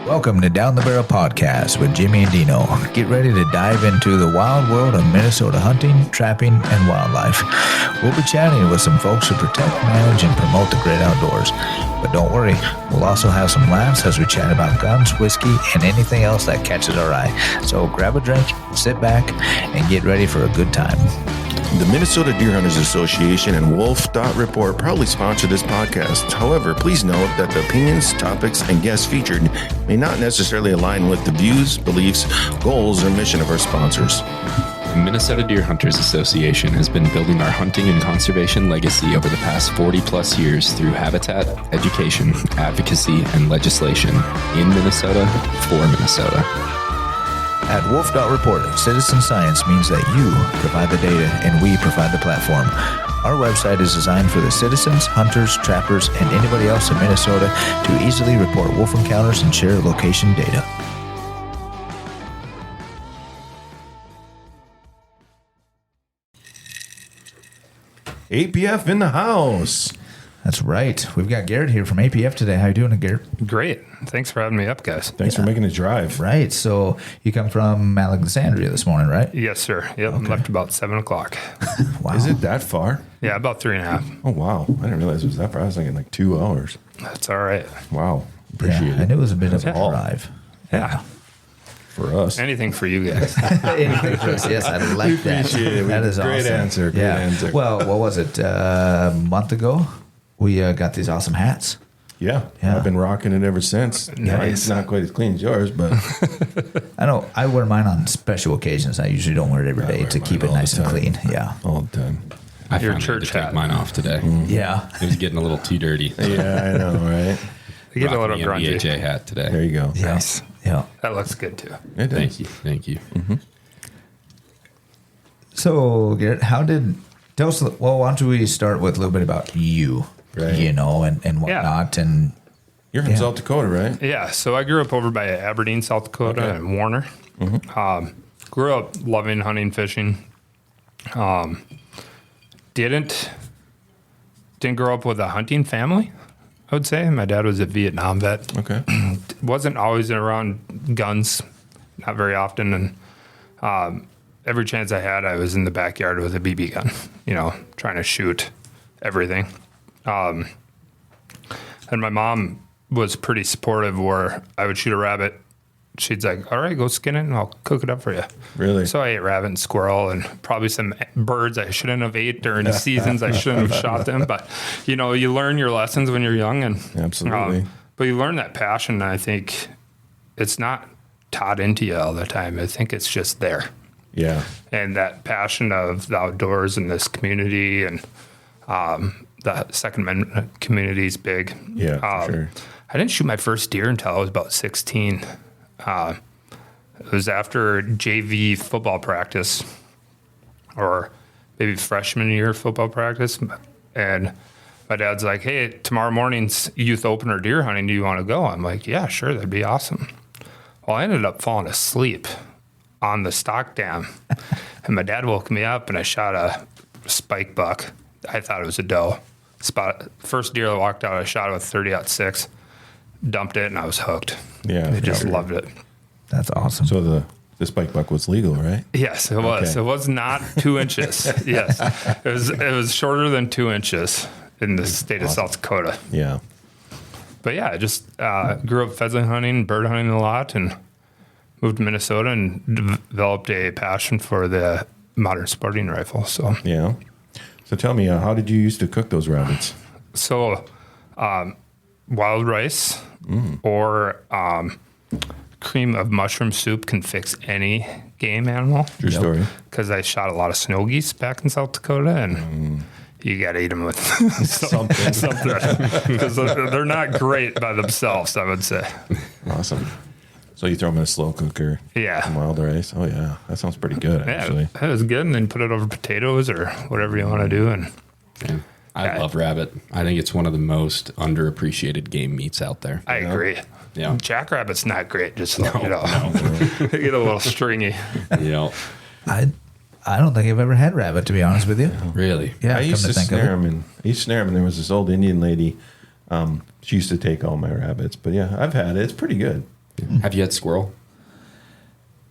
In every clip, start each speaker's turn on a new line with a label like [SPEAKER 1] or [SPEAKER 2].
[SPEAKER 1] Welcome to Down the Barrel Podcast with Jimmy and Dino. Get ready to dive into the wild world of Minnesota hunting, trapping, and wildlife. We'll be chatting with some folks who protect, manage, and promote the great outdoors. But don't worry, we'll also have some laughs as we chat about guns, whiskey, and anything else that catches our eye. So grab a drink, sit back, and get ready for a good time.
[SPEAKER 2] The Minnesota Deer Hunters Association and wolf.report proudly sponsor this podcast. However, please note that the opinions, topics, and guests featured may not necessarily align with the views, beliefs, goals, or mission of our sponsors.
[SPEAKER 3] The Minnesota Deer Hunters Association has been building our hunting and conservation legacy over the past 40 plus years through habitat, education, advocacy, and legislation in Minnesota for Minnesota.
[SPEAKER 1] At wolf.report, citizen science means that you provide the data and we provide the platform. Our website is designed for the citizens, hunters, trappers, and anybody else in Minnesota to easily report wolf encounters and share location data.
[SPEAKER 2] APF in the house.
[SPEAKER 1] That's right. We've got Garret here from APF today. How you doing, Garret?
[SPEAKER 4] Great. Thanks for having me up, guys.
[SPEAKER 2] Thanks for making the drive.
[SPEAKER 1] Right. So you come from Alexandria this morning, right?
[SPEAKER 4] Yes, sir. Yep. Okay. Left about 7 o'clock.
[SPEAKER 1] Wow.
[SPEAKER 2] Is it that far?
[SPEAKER 4] Yeah, about 3.5.
[SPEAKER 2] Oh, wow. I didn't realize it was that far. I was thinking like 2 hours.
[SPEAKER 4] That's all right.
[SPEAKER 2] Wow. Appreciate it.
[SPEAKER 1] I knew it was a bit of a drive.
[SPEAKER 4] Yeah.
[SPEAKER 2] For us.
[SPEAKER 4] Anything for you guys.
[SPEAKER 1] Anything for us. Yes, I like that.
[SPEAKER 2] Appreciate it.
[SPEAKER 1] That is
[SPEAKER 2] great
[SPEAKER 1] awesome.
[SPEAKER 2] answer. Great answer.
[SPEAKER 1] Well, what was it? A month ago, we got these awesome hats.
[SPEAKER 2] Yeah. I've been rocking it ever since.
[SPEAKER 4] Nice.
[SPEAKER 2] It's not quite as clean as yours, but
[SPEAKER 1] I know I wear mine on special occasions. I usually don't wear it every day to keep it nice and clean. Yeah.
[SPEAKER 2] All the time.
[SPEAKER 3] I
[SPEAKER 4] Your
[SPEAKER 3] finally
[SPEAKER 4] church
[SPEAKER 3] had to take
[SPEAKER 4] hat.
[SPEAKER 3] mine off today.
[SPEAKER 1] Yeah.
[SPEAKER 3] It was getting a little too dirty.
[SPEAKER 2] Yeah, I know, right?
[SPEAKER 4] You get a little
[SPEAKER 3] Rocking the
[SPEAKER 4] grungy.
[SPEAKER 3] MBHA hat today.
[SPEAKER 2] There you go.
[SPEAKER 1] Yes. Yeah.
[SPEAKER 4] That looks good, too.
[SPEAKER 2] It
[SPEAKER 3] Thank
[SPEAKER 2] is.
[SPEAKER 3] you. Thank you.
[SPEAKER 1] So, Garret, tell us, well, why don't we start with a little bit about you,
[SPEAKER 2] Right.
[SPEAKER 1] you know, and whatnot. And
[SPEAKER 2] You're from South Dakota, right?
[SPEAKER 4] Yeah, so I grew up over by Aberdeen, South Dakota, and Warner. Grew up loving hunting, fishing. Didn't grow up with a hunting family, I would say. My dad was a Vietnam vet.
[SPEAKER 2] Okay.
[SPEAKER 4] Wasn't always around guns, not very often. And every chance I had, I was in the backyard with a BB gun, you know, trying to shoot everything. And my mom was pretty supportive where I would shoot a rabbit. She's like, all right, go skin it and I'll cook it up for you.
[SPEAKER 2] Really?
[SPEAKER 4] So I ate rabbit and squirrel and probably some birds I shouldn't have ate during the seasons. I shouldn't have shot them. But, you know, you learn your lessons when you're young. And
[SPEAKER 2] Absolutely.
[SPEAKER 4] but you learn that passion. And I think it's not taught into you all the time. I think it's just there.
[SPEAKER 2] Yeah.
[SPEAKER 4] And that passion of the outdoors and this community and the Second Amendment community is big.
[SPEAKER 2] Yeah, for sure.
[SPEAKER 4] I didn't shoot my first deer until I was about 16. It was after JV football practice or maybe freshman year football practice. And my dad's like, hey, tomorrow morning's youth opener deer hunting. Do you want to go? I'm like, yeah, sure. That'd be awesome. Well, I ended up falling asleep on the stock dam. And my dad woke me up and I shot a spike buck. I thought it was a doe. First deer I walked out, I shot it with 30-06, dumped it, and I was hooked.
[SPEAKER 2] Yeah.
[SPEAKER 4] I just loved it.
[SPEAKER 1] that's awesome.
[SPEAKER 2] So the spike buck was legal, right?
[SPEAKER 4] Yes, it was.
[SPEAKER 2] Okay.
[SPEAKER 4] It was not 2 inches. Yes, it was shorter than 2 inches in the state of South Dakota.
[SPEAKER 2] Yeah.
[SPEAKER 4] But yeah, I just grew up pheasant hunting, bird hunting a lot, and moved to Minnesota and developed a passion for the modern sporting rifle. So
[SPEAKER 2] Yeah. So tell me, how did you used to cook those rabbits?
[SPEAKER 4] So, wild rice or cream of mushroom soup can fix any game animal.
[SPEAKER 2] True story.
[SPEAKER 4] Because I shot a lot of snow geese back in South Dakota, and you got to eat them with something. Because they're not great by themselves, I would say.
[SPEAKER 2] Awesome. So you throw them in a slow cooker.
[SPEAKER 4] Yeah.
[SPEAKER 2] Some wild rice. Oh yeah, that sounds pretty good actually.
[SPEAKER 4] Yeah, it was good. And then put it over potatoes or whatever you want to do. And
[SPEAKER 3] Yeah. I love rabbit. I think it's one of the most underappreciated game meats out there.
[SPEAKER 4] I agree.
[SPEAKER 3] Yeah.
[SPEAKER 4] Jackrabbit's not great. Just they get a little stringy.
[SPEAKER 3] Yeah.
[SPEAKER 1] I don't think I've ever had rabbit, to be honest with you.
[SPEAKER 3] Really?
[SPEAKER 1] Yeah,
[SPEAKER 2] I used
[SPEAKER 1] come
[SPEAKER 2] to
[SPEAKER 1] think of
[SPEAKER 2] snare
[SPEAKER 1] it.
[SPEAKER 2] them, and there was this old Indian lady. She used to take all my rabbits, but yeah, I've had it. It's pretty good.
[SPEAKER 3] Have you had squirrel?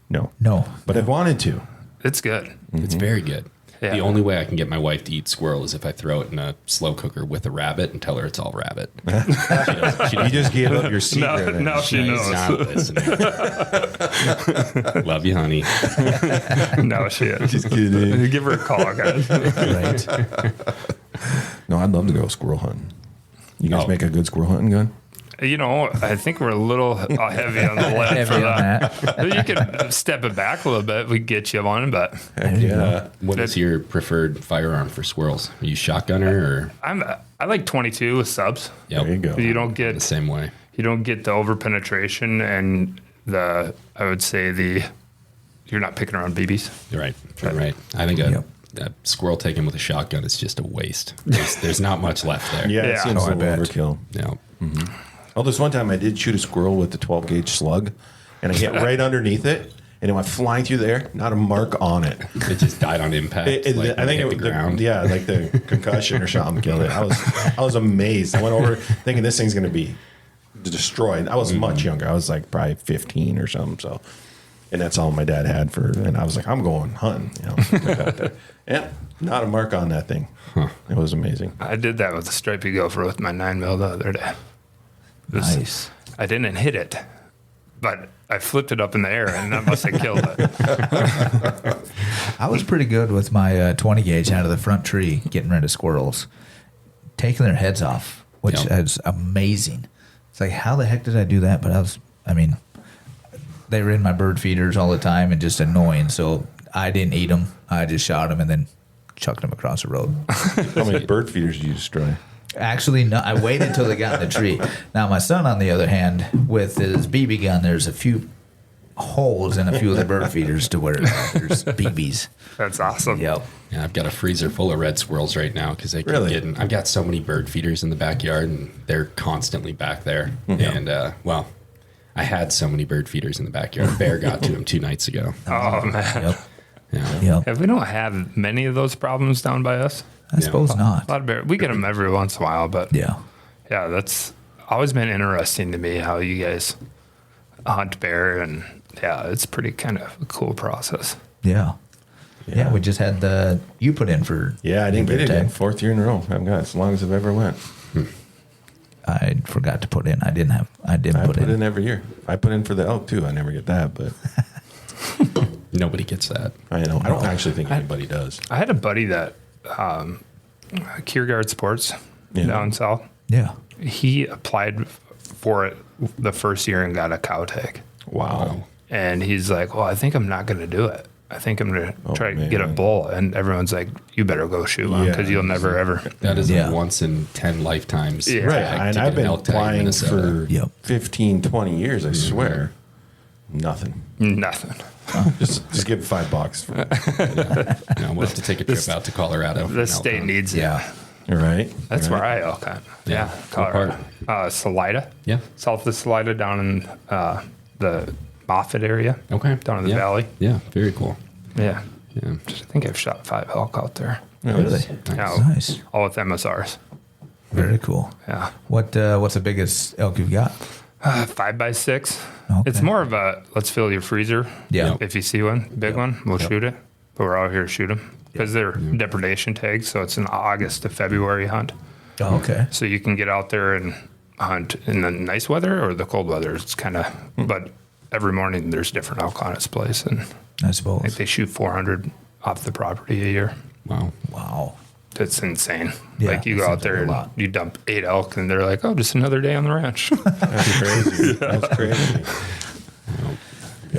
[SPEAKER 2] No.
[SPEAKER 1] No.
[SPEAKER 2] But I've wanted to.
[SPEAKER 4] It's good.
[SPEAKER 3] It's very good.
[SPEAKER 4] Yeah.
[SPEAKER 3] The only way I can get my wife to eat squirrel is if I throw it in a slow cooker with a rabbit and tell her it's all rabbit.
[SPEAKER 2] You just gave up your secret.
[SPEAKER 4] Now she
[SPEAKER 3] She's
[SPEAKER 4] knows.
[SPEAKER 3] not listening. Love you, honey.
[SPEAKER 4] No, she is.
[SPEAKER 2] Just kidding.
[SPEAKER 4] Give her a call, guys.
[SPEAKER 1] Right.
[SPEAKER 2] No, I'd love to go squirrel hunting. You guys
[SPEAKER 3] Oh.
[SPEAKER 2] make a good squirrel hunting gun?
[SPEAKER 4] I think we're a little heavy on the lead
[SPEAKER 1] Heavy
[SPEAKER 4] for
[SPEAKER 1] on
[SPEAKER 4] that. You could step it back a little bit. We could get you one, but
[SPEAKER 2] Yeah.
[SPEAKER 3] What is your preferred firearm for squirrels? Are you shotgunner or?
[SPEAKER 4] I like 22 with subs.
[SPEAKER 3] Yep.
[SPEAKER 2] There you go.
[SPEAKER 4] You don't
[SPEAKER 3] The
[SPEAKER 4] get
[SPEAKER 3] same way.
[SPEAKER 4] the over penetration and I would say you're not picking around BBs.
[SPEAKER 3] You're right. You're right. I think a squirrel taken with a shotgun is just a waste. There's not much left there.
[SPEAKER 2] Yeah, it
[SPEAKER 4] Yeah.
[SPEAKER 2] seems
[SPEAKER 1] Oh, I
[SPEAKER 2] a little
[SPEAKER 1] bet.
[SPEAKER 2] overkill.
[SPEAKER 3] Yeah.
[SPEAKER 2] Oh, this one time I did shoot a squirrel with the 12 gauge slug, and I hit right underneath it, and it went flying through the air. Not a mark on it.
[SPEAKER 3] It just died on impact.
[SPEAKER 2] I
[SPEAKER 3] when
[SPEAKER 2] think
[SPEAKER 3] it
[SPEAKER 2] it
[SPEAKER 3] hit
[SPEAKER 2] was
[SPEAKER 3] the ground.
[SPEAKER 2] like the concussion or something killed it. I was amazed. I went over thinking this thing's going to be destroyed. I was much younger. I was like probably 15 or something. So, and that's all my dad had and I was like, I'm going hunting. Yeah, not a mark on that thing. It was amazing.
[SPEAKER 4] I did that with a stripey gopher with my 9mm the other day.
[SPEAKER 1] Nice.
[SPEAKER 4] I didn't hit it, but I flipped it up in the air, and that must have killed it.
[SPEAKER 1] I was pretty good with my 20 gauge out of the front tree, getting rid of squirrels, taking their heads off, which
[SPEAKER 3] Yep.
[SPEAKER 1] is amazing. It's like, how the heck did I do that? But they were in my bird feeders all the time and just annoying. So I didn't eat them. I just shot them and then chucked them across the road.
[SPEAKER 2] How many bird feeders did you destroy?
[SPEAKER 1] Actually, no, I waited until they got in the tree. Now, my son, on the other hand, with his BB gun, there's a few holes in a few of the bird feeders to where there's BBs.
[SPEAKER 4] That's awesome.
[SPEAKER 1] Yep.
[SPEAKER 3] Yeah, I've got a freezer full of red squirrels right now because they keep
[SPEAKER 2] Really?
[SPEAKER 3] getting. I've got so many bird feeders in the backyard, and they're constantly back there. And I had so many bird feeders in the backyard. A bear got to them 2 nights ago.
[SPEAKER 4] Oh man.
[SPEAKER 1] Yep.
[SPEAKER 3] Yeah.
[SPEAKER 1] Yep.
[SPEAKER 4] If we don't have many of those problems down by us,
[SPEAKER 1] I suppose
[SPEAKER 4] a
[SPEAKER 1] not.
[SPEAKER 4] lot of bear. We get them every once in a while, but
[SPEAKER 1] Yeah.
[SPEAKER 4] yeah, that's always been interesting to me how you guys hunt bear, and yeah, it's pretty kind of a cool process.
[SPEAKER 1] Yeah. Yeah, we just had you put in for.
[SPEAKER 2] Yeah, I didn't get it
[SPEAKER 1] tag.
[SPEAKER 2] in. 4th year in a row. I've got as long as I've ever went.
[SPEAKER 1] I forgot to put in. I didn't
[SPEAKER 2] I
[SPEAKER 1] put in.
[SPEAKER 2] every year. I put in for the elk too. I never get that, but
[SPEAKER 3] Nobody gets that.
[SPEAKER 2] I know. I don't actually think anybody does.
[SPEAKER 4] I had a buddy that Kiergaard Sports down south.
[SPEAKER 1] Yeah.
[SPEAKER 4] He applied for it the first year and got a cow tag.
[SPEAKER 2] Wow.
[SPEAKER 4] And he's like, well, I think I'm not going to do it. I think I'm going to try to get a
[SPEAKER 2] man.
[SPEAKER 4] bull. And everyone's like, you better go shoot one because you'll never, ever.
[SPEAKER 3] That is
[SPEAKER 1] Yeah.
[SPEAKER 3] a once in 10 lifetimes.
[SPEAKER 4] Yeah.
[SPEAKER 2] Right.
[SPEAKER 3] tag
[SPEAKER 2] And
[SPEAKER 3] to
[SPEAKER 2] I've
[SPEAKER 3] get
[SPEAKER 2] been
[SPEAKER 3] an elk tag in
[SPEAKER 2] applying
[SPEAKER 3] Minnesota.
[SPEAKER 2] for
[SPEAKER 1] Yep.
[SPEAKER 2] 15, 20 years, I swear. Nothing.
[SPEAKER 4] Nothing.
[SPEAKER 2] Just give $5.
[SPEAKER 3] No, we'll have to take a trip out to Colorado. for
[SPEAKER 4] The
[SPEAKER 3] an elk
[SPEAKER 4] state
[SPEAKER 3] hunt.
[SPEAKER 4] needs it.
[SPEAKER 1] Yeah.
[SPEAKER 2] All right.
[SPEAKER 4] That's
[SPEAKER 2] All
[SPEAKER 4] where I elk hunt. Yeah.
[SPEAKER 3] What
[SPEAKER 4] Colorado. Salida.
[SPEAKER 3] Yeah.
[SPEAKER 4] South of Salida down in the Moffett area.
[SPEAKER 3] Okay.
[SPEAKER 4] Down in the
[SPEAKER 3] Yeah.
[SPEAKER 4] valley.
[SPEAKER 3] Yeah. Very cool.
[SPEAKER 4] Yeah.
[SPEAKER 3] Yeah.
[SPEAKER 4] I think I've shot 5 elk out there.
[SPEAKER 1] Really?
[SPEAKER 4] Yeah,
[SPEAKER 1] Nice.
[SPEAKER 4] all with MSRs.
[SPEAKER 1] Very cool.
[SPEAKER 4] Yeah.
[SPEAKER 1] What's the biggest elk you've got?
[SPEAKER 4] 5x6.
[SPEAKER 1] Okay.
[SPEAKER 4] It's more of a let's fill your freezer.
[SPEAKER 1] Yeah.
[SPEAKER 4] If you see one, big one, we'll shoot it. But we're out here to shoot them because they're depredation tags. So it's an August to February hunt.
[SPEAKER 1] Oh, okay.
[SPEAKER 4] So you can get out there and hunt in the nice weather or the cold weather. It's kind of, but every morning there's different elk on its place. And
[SPEAKER 1] I
[SPEAKER 4] I think
[SPEAKER 1] suppose.
[SPEAKER 4] they shoot 400 off the property a year.
[SPEAKER 3] Wow.
[SPEAKER 1] Wow.
[SPEAKER 4] That's insane.
[SPEAKER 1] Yeah,
[SPEAKER 4] like you
[SPEAKER 1] that
[SPEAKER 4] go out
[SPEAKER 1] seems
[SPEAKER 4] there
[SPEAKER 1] like a
[SPEAKER 4] and
[SPEAKER 1] lot.
[SPEAKER 4] you dump 8 elk and they're like, oh, just another day on the ranch.
[SPEAKER 2] That's crazy. That's crazy.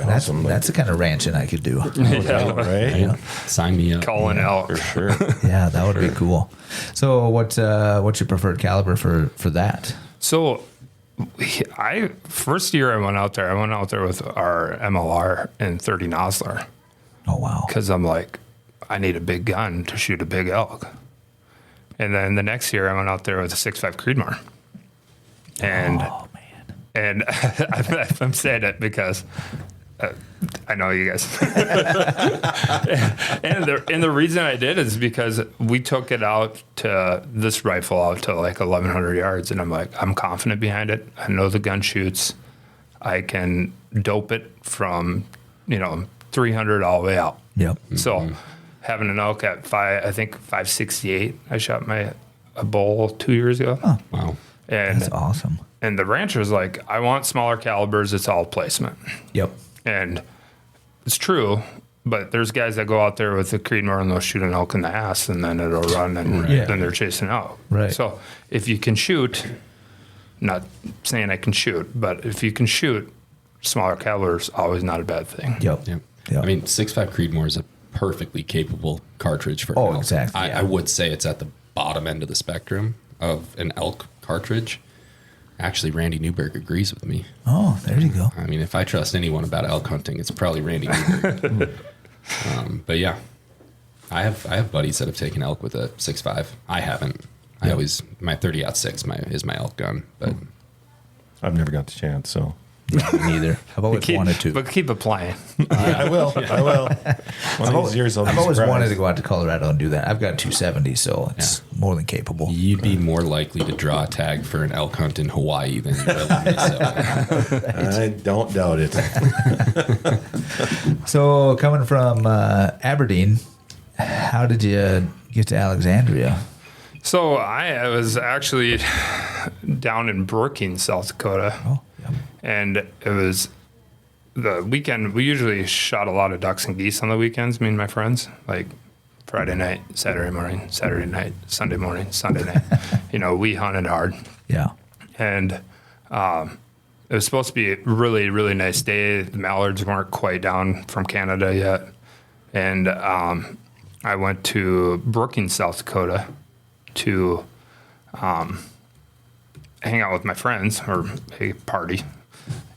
[SPEAKER 2] Awesome.
[SPEAKER 1] That's the kind of ranching I could do.
[SPEAKER 2] Yeah, right?
[SPEAKER 3] Yeah. Sign me up.
[SPEAKER 4] Calling elk.
[SPEAKER 2] For sure.
[SPEAKER 1] Yeah, that would be cool. So, what's your preferred caliber for that?
[SPEAKER 4] So first year I went out there with our MLR and 30 Nosler
[SPEAKER 1] Oh wow.
[SPEAKER 4] because I'm like, I need a big gun to shoot a big elk. And then the next year I went out there with a 6.5 Creedmoor. And
[SPEAKER 1] Oh man.
[SPEAKER 4] and I'm saying it because I know you guys. and the reason I did is because we took it out to this rifle out to like 1,100 yards, and I'm like, I'm confident behind it. I know the gun shoots. I can dope it from, 300 all the way out.
[SPEAKER 1] Yep.
[SPEAKER 4] So having an elk at 568, I shot a bull 2 years ago.
[SPEAKER 1] Oh,
[SPEAKER 3] Wow.
[SPEAKER 4] And
[SPEAKER 1] that's awesome.
[SPEAKER 4] And the rancher's like, I want smaller calibers. It's all placement.
[SPEAKER 1] Yep.
[SPEAKER 4] And it's true, but there's guys that go out there with the Creedmoor and they'll shoot an elk in the ass and then it'll run and then they're chasing out.
[SPEAKER 1] Right.
[SPEAKER 4] So if you can shoot, not saying I can shoot, but if you can shoot, smaller caliber is always not a bad thing.
[SPEAKER 1] Yep.
[SPEAKER 3] Yep.
[SPEAKER 1] Yep.
[SPEAKER 3] I mean, 6.5 Creedmoor is a perfectly capable cartridge for an elk.
[SPEAKER 1] Exactly.
[SPEAKER 3] I would say it's at the bottom end of the spectrum of an elk cartridge. Actually, Randy Newberg agrees with me.
[SPEAKER 1] Oh, there you go.
[SPEAKER 3] I mean, if I trust anyone about elk hunting, it's probably Randy Newberg. But yeah, I have buddies that have taken elk with a 6.5. I haven't. I always my 30-06 is my elk gun, but
[SPEAKER 2] I've never got the chance, so.
[SPEAKER 1] Yeah, me neither. I've always wanted to.
[SPEAKER 4] But keep applying.
[SPEAKER 2] I will. I will. One of these years I'll be
[SPEAKER 1] I've always
[SPEAKER 2] surprised.
[SPEAKER 1] wanted to go out to Colorado and do that. I've got 270, so it's more than capable.
[SPEAKER 3] you'd be more likely to draw a tag for an elk hunt in Hawaii than you will in Minnesota.
[SPEAKER 2] I don't doubt it.
[SPEAKER 1] So coming from Aberdeen, how did you get to Alexandria?
[SPEAKER 4] So I was actually down in Brookings, South Dakota.
[SPEAKER 1] Oh, yeah.
[SPEAKER 4] And it was the weekend. We usually shot a lot of ducks and geese on the weekends, me and my friends, like Friday night, Saturday morning, Saturday night, Sunday morning, Sunday night. We hunted hard.
[SPEAKER 1] Yeah.
[SPEAKER 4] And it was supposed to be a really, really nice day. The mallards weren't quite down from Canada yet. And I went to Brookings, South Dakota to hang out with my friends or a party.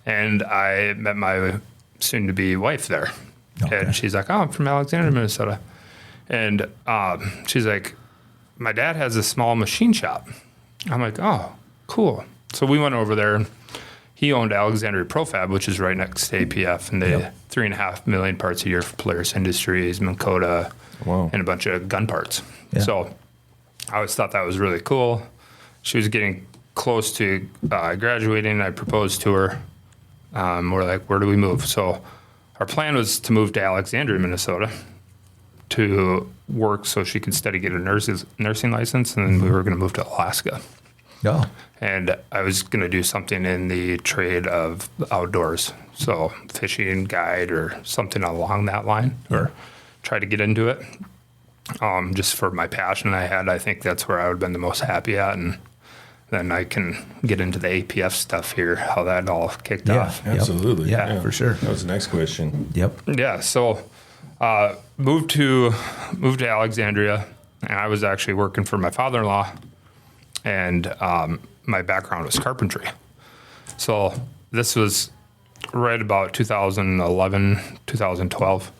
[SPEAKER 4] And I met my soon-to-be wife there.
[SPEAKER 1] Okay.
[SPEAKER 4] And she's like, oh, I'm from Alexandria, Minnesota. And she's like, my dad has a small machine shop. I'm like, oh, cool. So we went over there. He owned Alexandria Profab, which is right next to APF, and they 3.5 million parts a year for Polaris Industries, Minn Kota, and a bunch of gun parts.
[SPEAKER 1] Yeah.
[SPEAKER 4] So I always thought that was really cool. She was getting close to graduating. I proposed to her. We're like, where do we move? So our plan was to move to Alexandria, Minnesota to work so she could study, get a nursing license, and then we were going to move to Alaska.
[SPEAKER 1] Oh.
[SPEAKER 4] And I was going to do something in the trade of outdoors. So fishing, guide, or something along that line, or try to get into it. Just for my passion I had, I think that's where I would have been the most happy at. And then I can get into the APF stuff here, how that all kicked off.
[SPEAKER 2] Absolutely.
[SPEAKER 1] Yeah, for sure.
[SPEAKER 2] That was the next question.
[SPEAKER 1] Yep.
[SPEAKER 4] Yeah, so moved to Alexandria, and I was actually working for my father-in-law, and my background was carpentry. So this was right about 2011, 2012.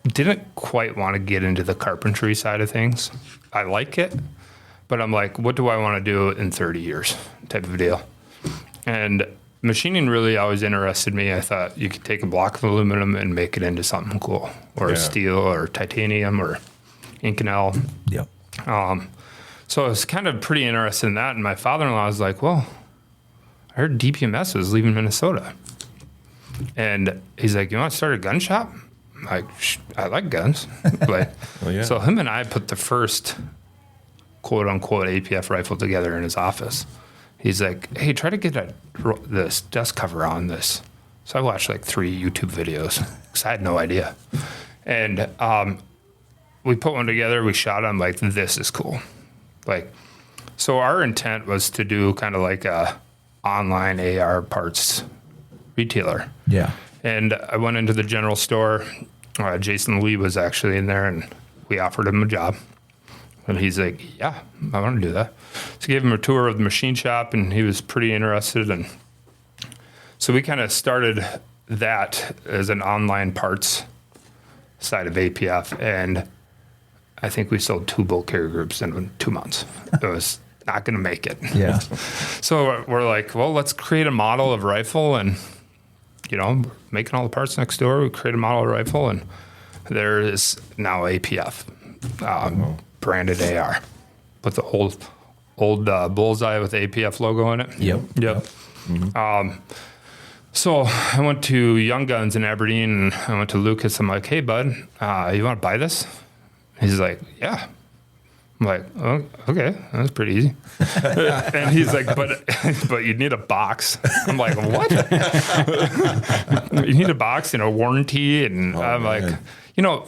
[SPEAKER 4] Didn't quite want to get into the carpentry side of things. I like it, but I'm like, what do I want to do in 30 years type of deal? And machining really always interested me. I thought you could take a block of aluminum and make it into something cool, or steel or titanium or Inconel.
[SPEAKER 1] Yep.
[SPEAKER 4] So I was kind of pretty interested in that. And my father-in-law was like, well, I heard DPMS was leaving Minnesota. And he's like, you want to start a gun shop? I'm like, I like guns. So him and I put the first quote unquote APF rifle together in his office. He's like, hey, try to get this dust cover on this. So I watched like 3 YouTube videos because I had no idea. And we put one together. We shot it. I'm like, this is cool. So our intent was to do kind of like a online AR parts retailer.
[SPEAKER 1] Yeah.
[SPEAKER 4] And I went into the general store. Jason Lee was actually in there, and we offered him a job. And he's like, yeah, I want to do that. So I gave him a tour of the machine shop, and he was pretty interested. And so we kind of started that as an online parts side of APF. And I think we sold 2 bull carrier groups in 2 months. It was not going to make it.
[SPEAKER 1] Yeah.
[SPEAKER 4] So we're like, well, let's create a model of rifle, and making all the parts next door. We create a model of rifle, and there is now APF branded AR with the old bullseye with the APF logo in it.
[SPEAKER 1] Yep.
[SPEAKER 4] Mm-hmm. So I went to Young Guns in Aberdeen, and I went to Lucas. I'm like, hey, bud, you want to buy this? He's like, yeah. I'm like, oh, okay, that's pretty easy. And he's like, but you need a box. I'm like, what? You need a box and a warranty. And I'm like,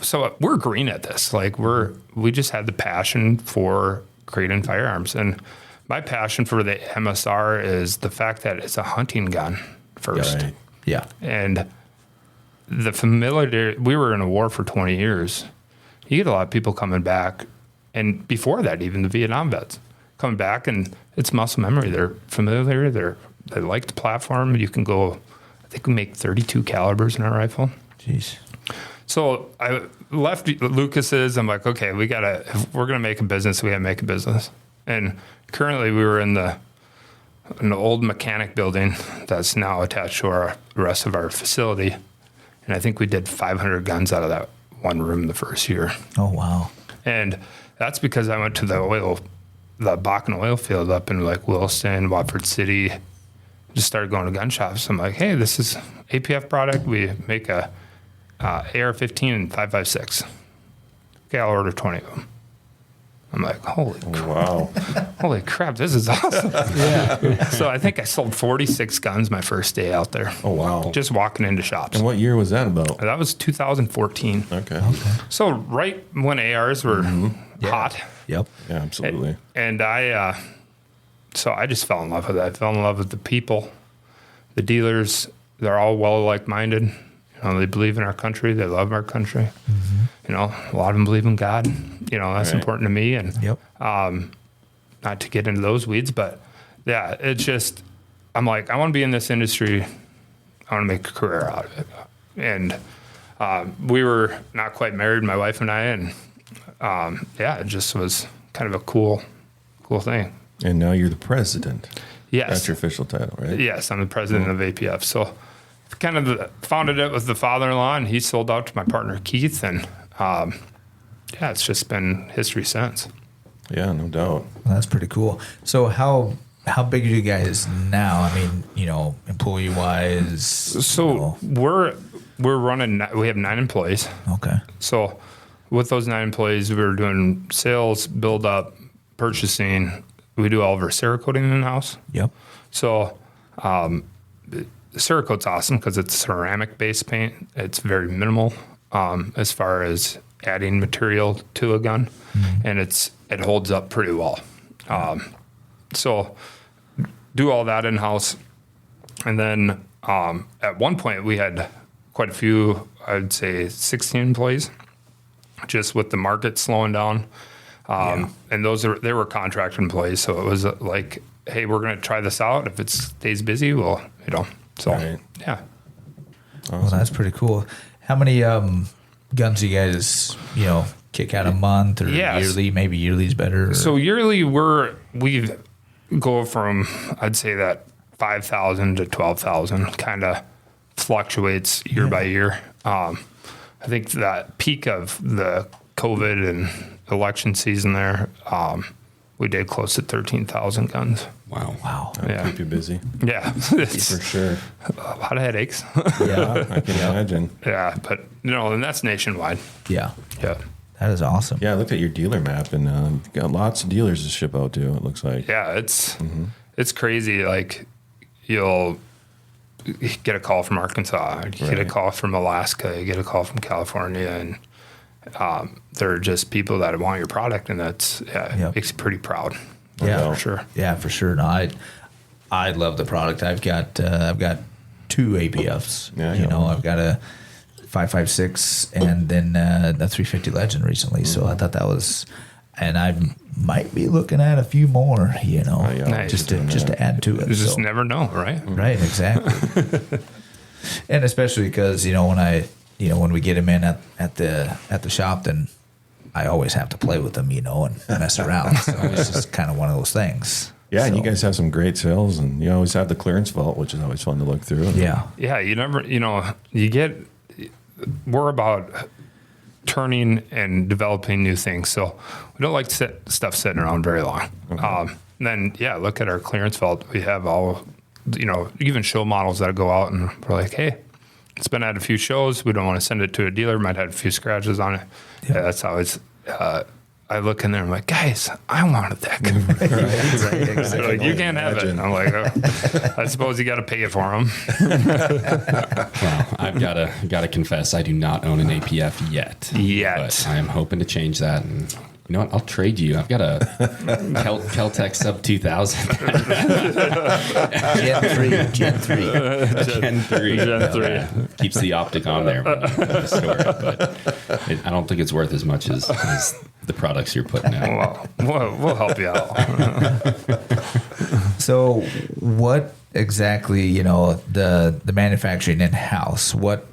[SPEAKER 4] so we're green at this. Like we just had the passion for creating firearms. And my passion for the MSR is the fact that it's a hunting gun first.
[SPEAKER 2] Right.
[SPEAKER 1] Yeah.
[SPEAKER 4] And the familiarity, we were in a war for 20 years. You get a lot of people coming back. And before that, even the Vietnam vets coming back, and it's muscle memory. They're familiar. They like the platform. You can go, I think we make 32 calibers in our rifle.
[SPEAKER 1] Jeez. So
[SPEAKER 4] I left Lucas's. I'm like, okay, if we're going to make a business, we got to make a business. And currently we were in an old mechanic building that's now attached to the rest of our facility. And I think we did 500 guns out of that one room the first year.
[SPEAKER 1] Oh, wow.
[SPEAKER 4] And that's because I went to the Bakken oil field up in like Williston, Watford City, just started going to gun shops. I'm like, hey, this is APF product. We make a AR-15 and 5.56. Okay, I'll order 20 of them. I'm like, holy crap, this is awesome. Yeah. So I think I sold 46 guns my first day out there.
[SPEAKER 2] Oh, wow.
[SPEAKER 4] Just walking into shops.
[SPEAKER 2] And what year was that about?
[SPEAKER 4] That was 2014.
[SPEAKER 2] Okay.
[SPEAKER 4] So right when ARs were hot.
[SPEAKER 1] Yep.
[SPEAKER 2] Yeah, absolutely.
[SPEAKER 4] And I just fell in love with it. I fell in love with the people, the dealers. They're all well like-minded. They believe in our country. They love our country. Mm-hmm. A lot of them believe in God. That's important to me. And not to get into those weeds, but yeah, it's just, I'm like, I want to be in this industry. I want to make a career out of it. And we were not quite married, my wife and I, and it just was kind of a cool thing.
[SPEAKER 2] And now you're the president.
[SPEAKER 4] Yes.
[SPEAKER 2] That's your official title, right?
[SPEAKER 4] Yes, I'm the president of APF. So kind of founded it with the father-in-law, and he sold out to my partner, Keith. And it's just been history since.
[SPEAKER 2] Yeah, no doubt.
[SPEAKER 1] Well, that's pretty cool. So how big are you guys now? I mean, employee-wise?
[SPEAKER 4] So we're running, we have 9 employees.
[SPEAKER 1] Okay.
[SPEAKER 4] So with those 9 employees, we were doing sales, build-up, purchasing. We do all of our Cerakoting in-house.
[SPEAKER 1] Yep.
[SPEAKER 4] So Cerakote's awesome because it's ceramic-based paint. It's very minimal as far as adding material to a gun, and it holds up pretty well. So do all that in-house. And then at one point, we had quite a few, I'd say 16 employees, just with the market slowing down. And they were contract employees. So it was like, hey, we're going to try this out. If it stays busy, we'll, so
[SPEAKER 2] Right.
[SPEAKER 4] yeah.
[SPEAKER 1] Awesome. Well, that's pretty cool. How many guns do you guys, kick out a month or yearly? Maybe yearly's better.
[SPEAKER 4] So yearly, we go from, I'd say that 5,000 to 12,000, kind of fluctuates year by year. I think that peak of the COVID and election season there, we did close to 13,000 guns.
[SPEAKER 1] Wow.
[SPEAKER 2] That'll keep you busy.
[SPEAKER 4] Yeah.
[SPEAKER 2] For sure.
[SPEAKER 4] A lot of headaches.
[SPEAKER 2] Yeah, I can imagine.
[SPEAKER 4] Yeah, but, and that's nationwide.
[SPEAKER 1] Yeah.
[SPEAKER 4] Yeah.
[SPEAKER 1] That is awesome.
[SPEAKER 2] Yeah, I looked at your dealer map, and you've got lots of dealers to ship out to, it looks like.
[SPEAKER 4] Yeah, it's crazy. Like, you'll get a call from Arkansas, you get a call from Alaska, you get a call from California, and they're just people that want your product, and that's makes you pretty proud.
[SPEAKER 1] Yeah,
[SPEAKER 4] for sure.
[SPEAKER 1] Yeah, for sure. No, I love the product. I've got 2 APFs.
[SPEAKER 2] Yeah,
[SPEAKER 1] I've got a 5.56 and then a 350 Legend recently. So I thought that was, and I might be looking at a few more.
[SPEAKER 4] Nice.
[SPEAKER 1] just to add to it.
[SPEAKER 4] You just never know, right?
[SPEAKER 1] Right, exactly. And especially because when we get them in at the shop, then I always have to play with them, and mess around. So it's just kind of one of those things.
[SPEAKER 2] Yeah, and you guys have some great sales, and you always have the clearance vault, which is always fun to look through.
[SPEAKER 1] Yeah.
[SPEAKER 4] Yeah, you never, we're about turning and developing new things. So we don't like stuff sitting around very long. Okay. And then, look at our clearance vault. We have all, even show models that go out and we're like, hey, it's been at a few shows. We don't want to send it to a dealer. Might have a few scratches on it. Yeah, that's how it's. I look in there. I'm like, guys, I wanted that.
[SPEAKER 1] Right, exactly.
[SPEAKER 4] Like, you can't have it. And I'm like, I suppose you got to pay it for them.
[SPEAKER 3] Well, I've got to confess, I do not own an APF yet. But I am hoping to change that. And you know what? I'll trade you. I've got a Kel-Tec Sub 2000.
[SPEAKER 1] Gen 3.
[SPEAKER 3] Keeps the optic on there when you store it, but I don't think it's worth as much as the products you're putting out.
[SPEAKER 4] Well, we'll help you out.
[SPEAKER 1] So what exactly, the manufacturing in-house, what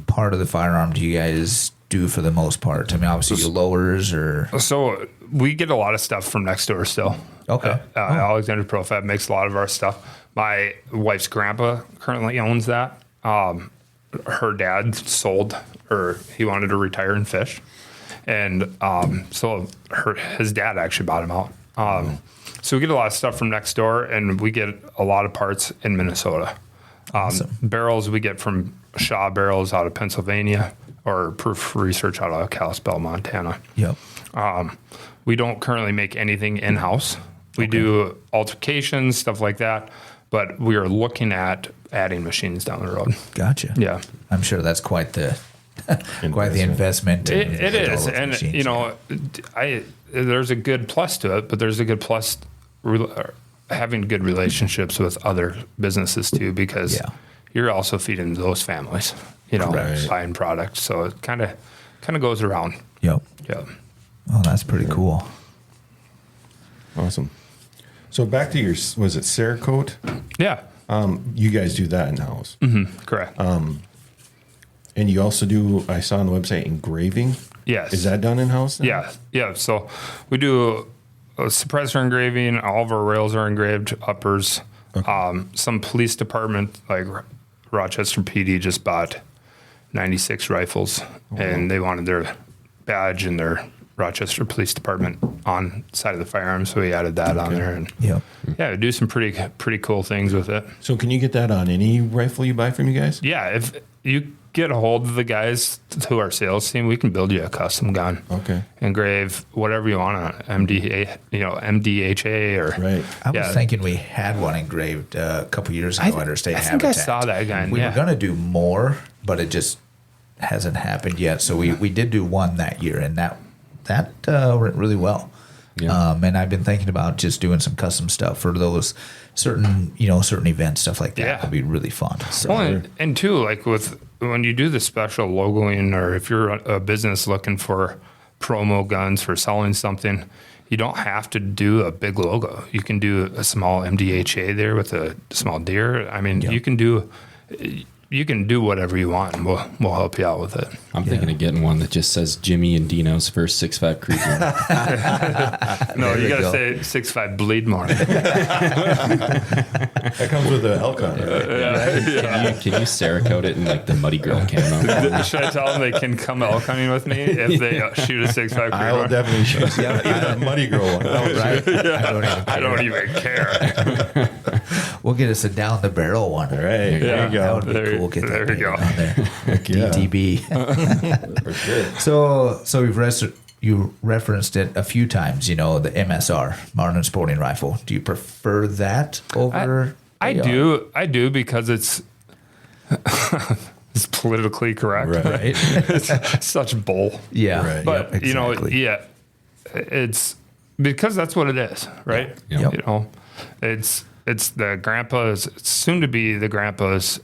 [SPEAKER 1] part of the firearm do you guys do for the most part? I mean, obviously your lowers or...
[SPEAKER 4] So we get a lot of stuff from next door still.
[SPEAKER 1] Okay.
[SPEAKER 4] Alexandria Profab makes a lot of our stuff. My wife's grandpa currently owns that. Her dad sold, or he wanted to retire and fish. And so his dad actually bought him out. So we get a lot of stuff from next door, and we get a lot of parts in Minnesota.
[SPEAKER 1] Awesome.
[SPEAKER 4] Barrels we get from Shaw Barrels out of Pennsylvania, or Proof Research out of Kalispell, Montana.
[SPEAKER 1] Yep.
[SPEAKER 4] We don't currently make anything in-house. We do altercations, stuff like that, but we are looking at adding machines down the road.
[SPEAKER 1] Gotcha.
[SPEAKER 4] Yeah.
[SPEAKER 1] I'm sure that's quite the investment.
[SPEAKER 4] It is. And, machines, there's a good plus to it, but there's a good plus having good relationships with other businesses too, because you're also feeding those families, buying products. So it kind of goes around.
[SPEAKER 1] Yep.
[SPEAKER 4] Yeah.
[SPEAKER 1] Oh, that's pretty cool.
[SPEAKER 2] Awesome. So back to your, was it Cerakote?
[SPEAKER 4] Yeah.
[SPEAKER 2] You guys do that in-house.
[SPEAKER 4] Mm-hmm. Correct.
[SPEAKER 2] And you also do, I saw on the website, engraving.
[SPEAKER 4] Yes.
[SPEAKER 2] Is that done in-house now?
[SPEAKER 4] Yeah. Yeah. So we do a suppressor engraving. All of our rails are engraved, uppers. Okay. Some police department, like Rochester PD, just bought 96 rifles, and they wanted their badge and their Rochester Police Department on side of the firearm, so we added that on there, and we do some pretty cool things with it.
[SPEAKER 2] So can you get that on any rifle you buy from you guys?
[SPEAKER 4] Yeah, if you get a hold of the guys to our sales team, we can build you a custom gun.
[SPEAKER 2] Okay.
[SPEAKER 4] Engrave whatever you want on it, MDHA or
[SPEAKER 1] right. I was thinking we had one engraved a couple years ago under state habitat.
[SPEAKER 4] I think I saw that gun.
[SPEAKER 1] We were going to do more, but it just hasn't happened yet. So we did do one that year, and that went really well. Yeah. And I've been thinking about just doing some custom stuff for those certain events, stuff like that. Yeah. Would be really fun. So.
[SPEAKER 4] Well, and too, like when you do the special logoing, or if you're a business looking for promo guns for selling something, you don't have to do a big logo. You can do a small MDHA there with a small deer. I mean, you can do whatever you want, and we'll help you out with it.
[SPEAKER 3] I'm thinking of getting one that just says Jimmy and Dino's first 6.5 Cruiser.
[SPEAKER 4] No, you got to say 6.5 bleed more.
[SPEAKER 2] That comes with the elk on it, right?
[SPEAKER 3] Can you Cerakote it in like the Muddy Girl camo?
[SPEAKER 4] Should I tell them they can come elk hunting with me if they shoot a 6.5 Creedmoor?
[SPEAKER 2] I will definitely shoot the Muddy Girl one.
[SPEAKER 1] Right?
[SPEAKER 4] I don't even care.
[SPEAKER 1] We'll get us a down the barrel one.
[SPEAKER 2] All right. There you go.
[SPEAKER 1] That would be cool. Get that
[SPEAKER 4] there you go.
[SPEAKER 1] On there. DTB.
[SPEAKER 2] For sure.
[SPEAKER 1] So you referenced it a few times, the MSR, Modern Sporting Rifle. Do you prefer that over?
[SPEAKER 4] I do because it's politically correct.
[SPEAKER 2] Right.
[SPEAKER 4] It's such bull.
[SPEAKER 1] Yeah.
[SPEAKER 2] Right.
[SPEAKER 4] But,
[SPEAKER 1] exactly.
[SPEAKER 4] it's because that's what it is, right?
[SPEAKER 1] Yep.
[SPEAKER 4] It's the grandpa's, it's soon to be the grandpa's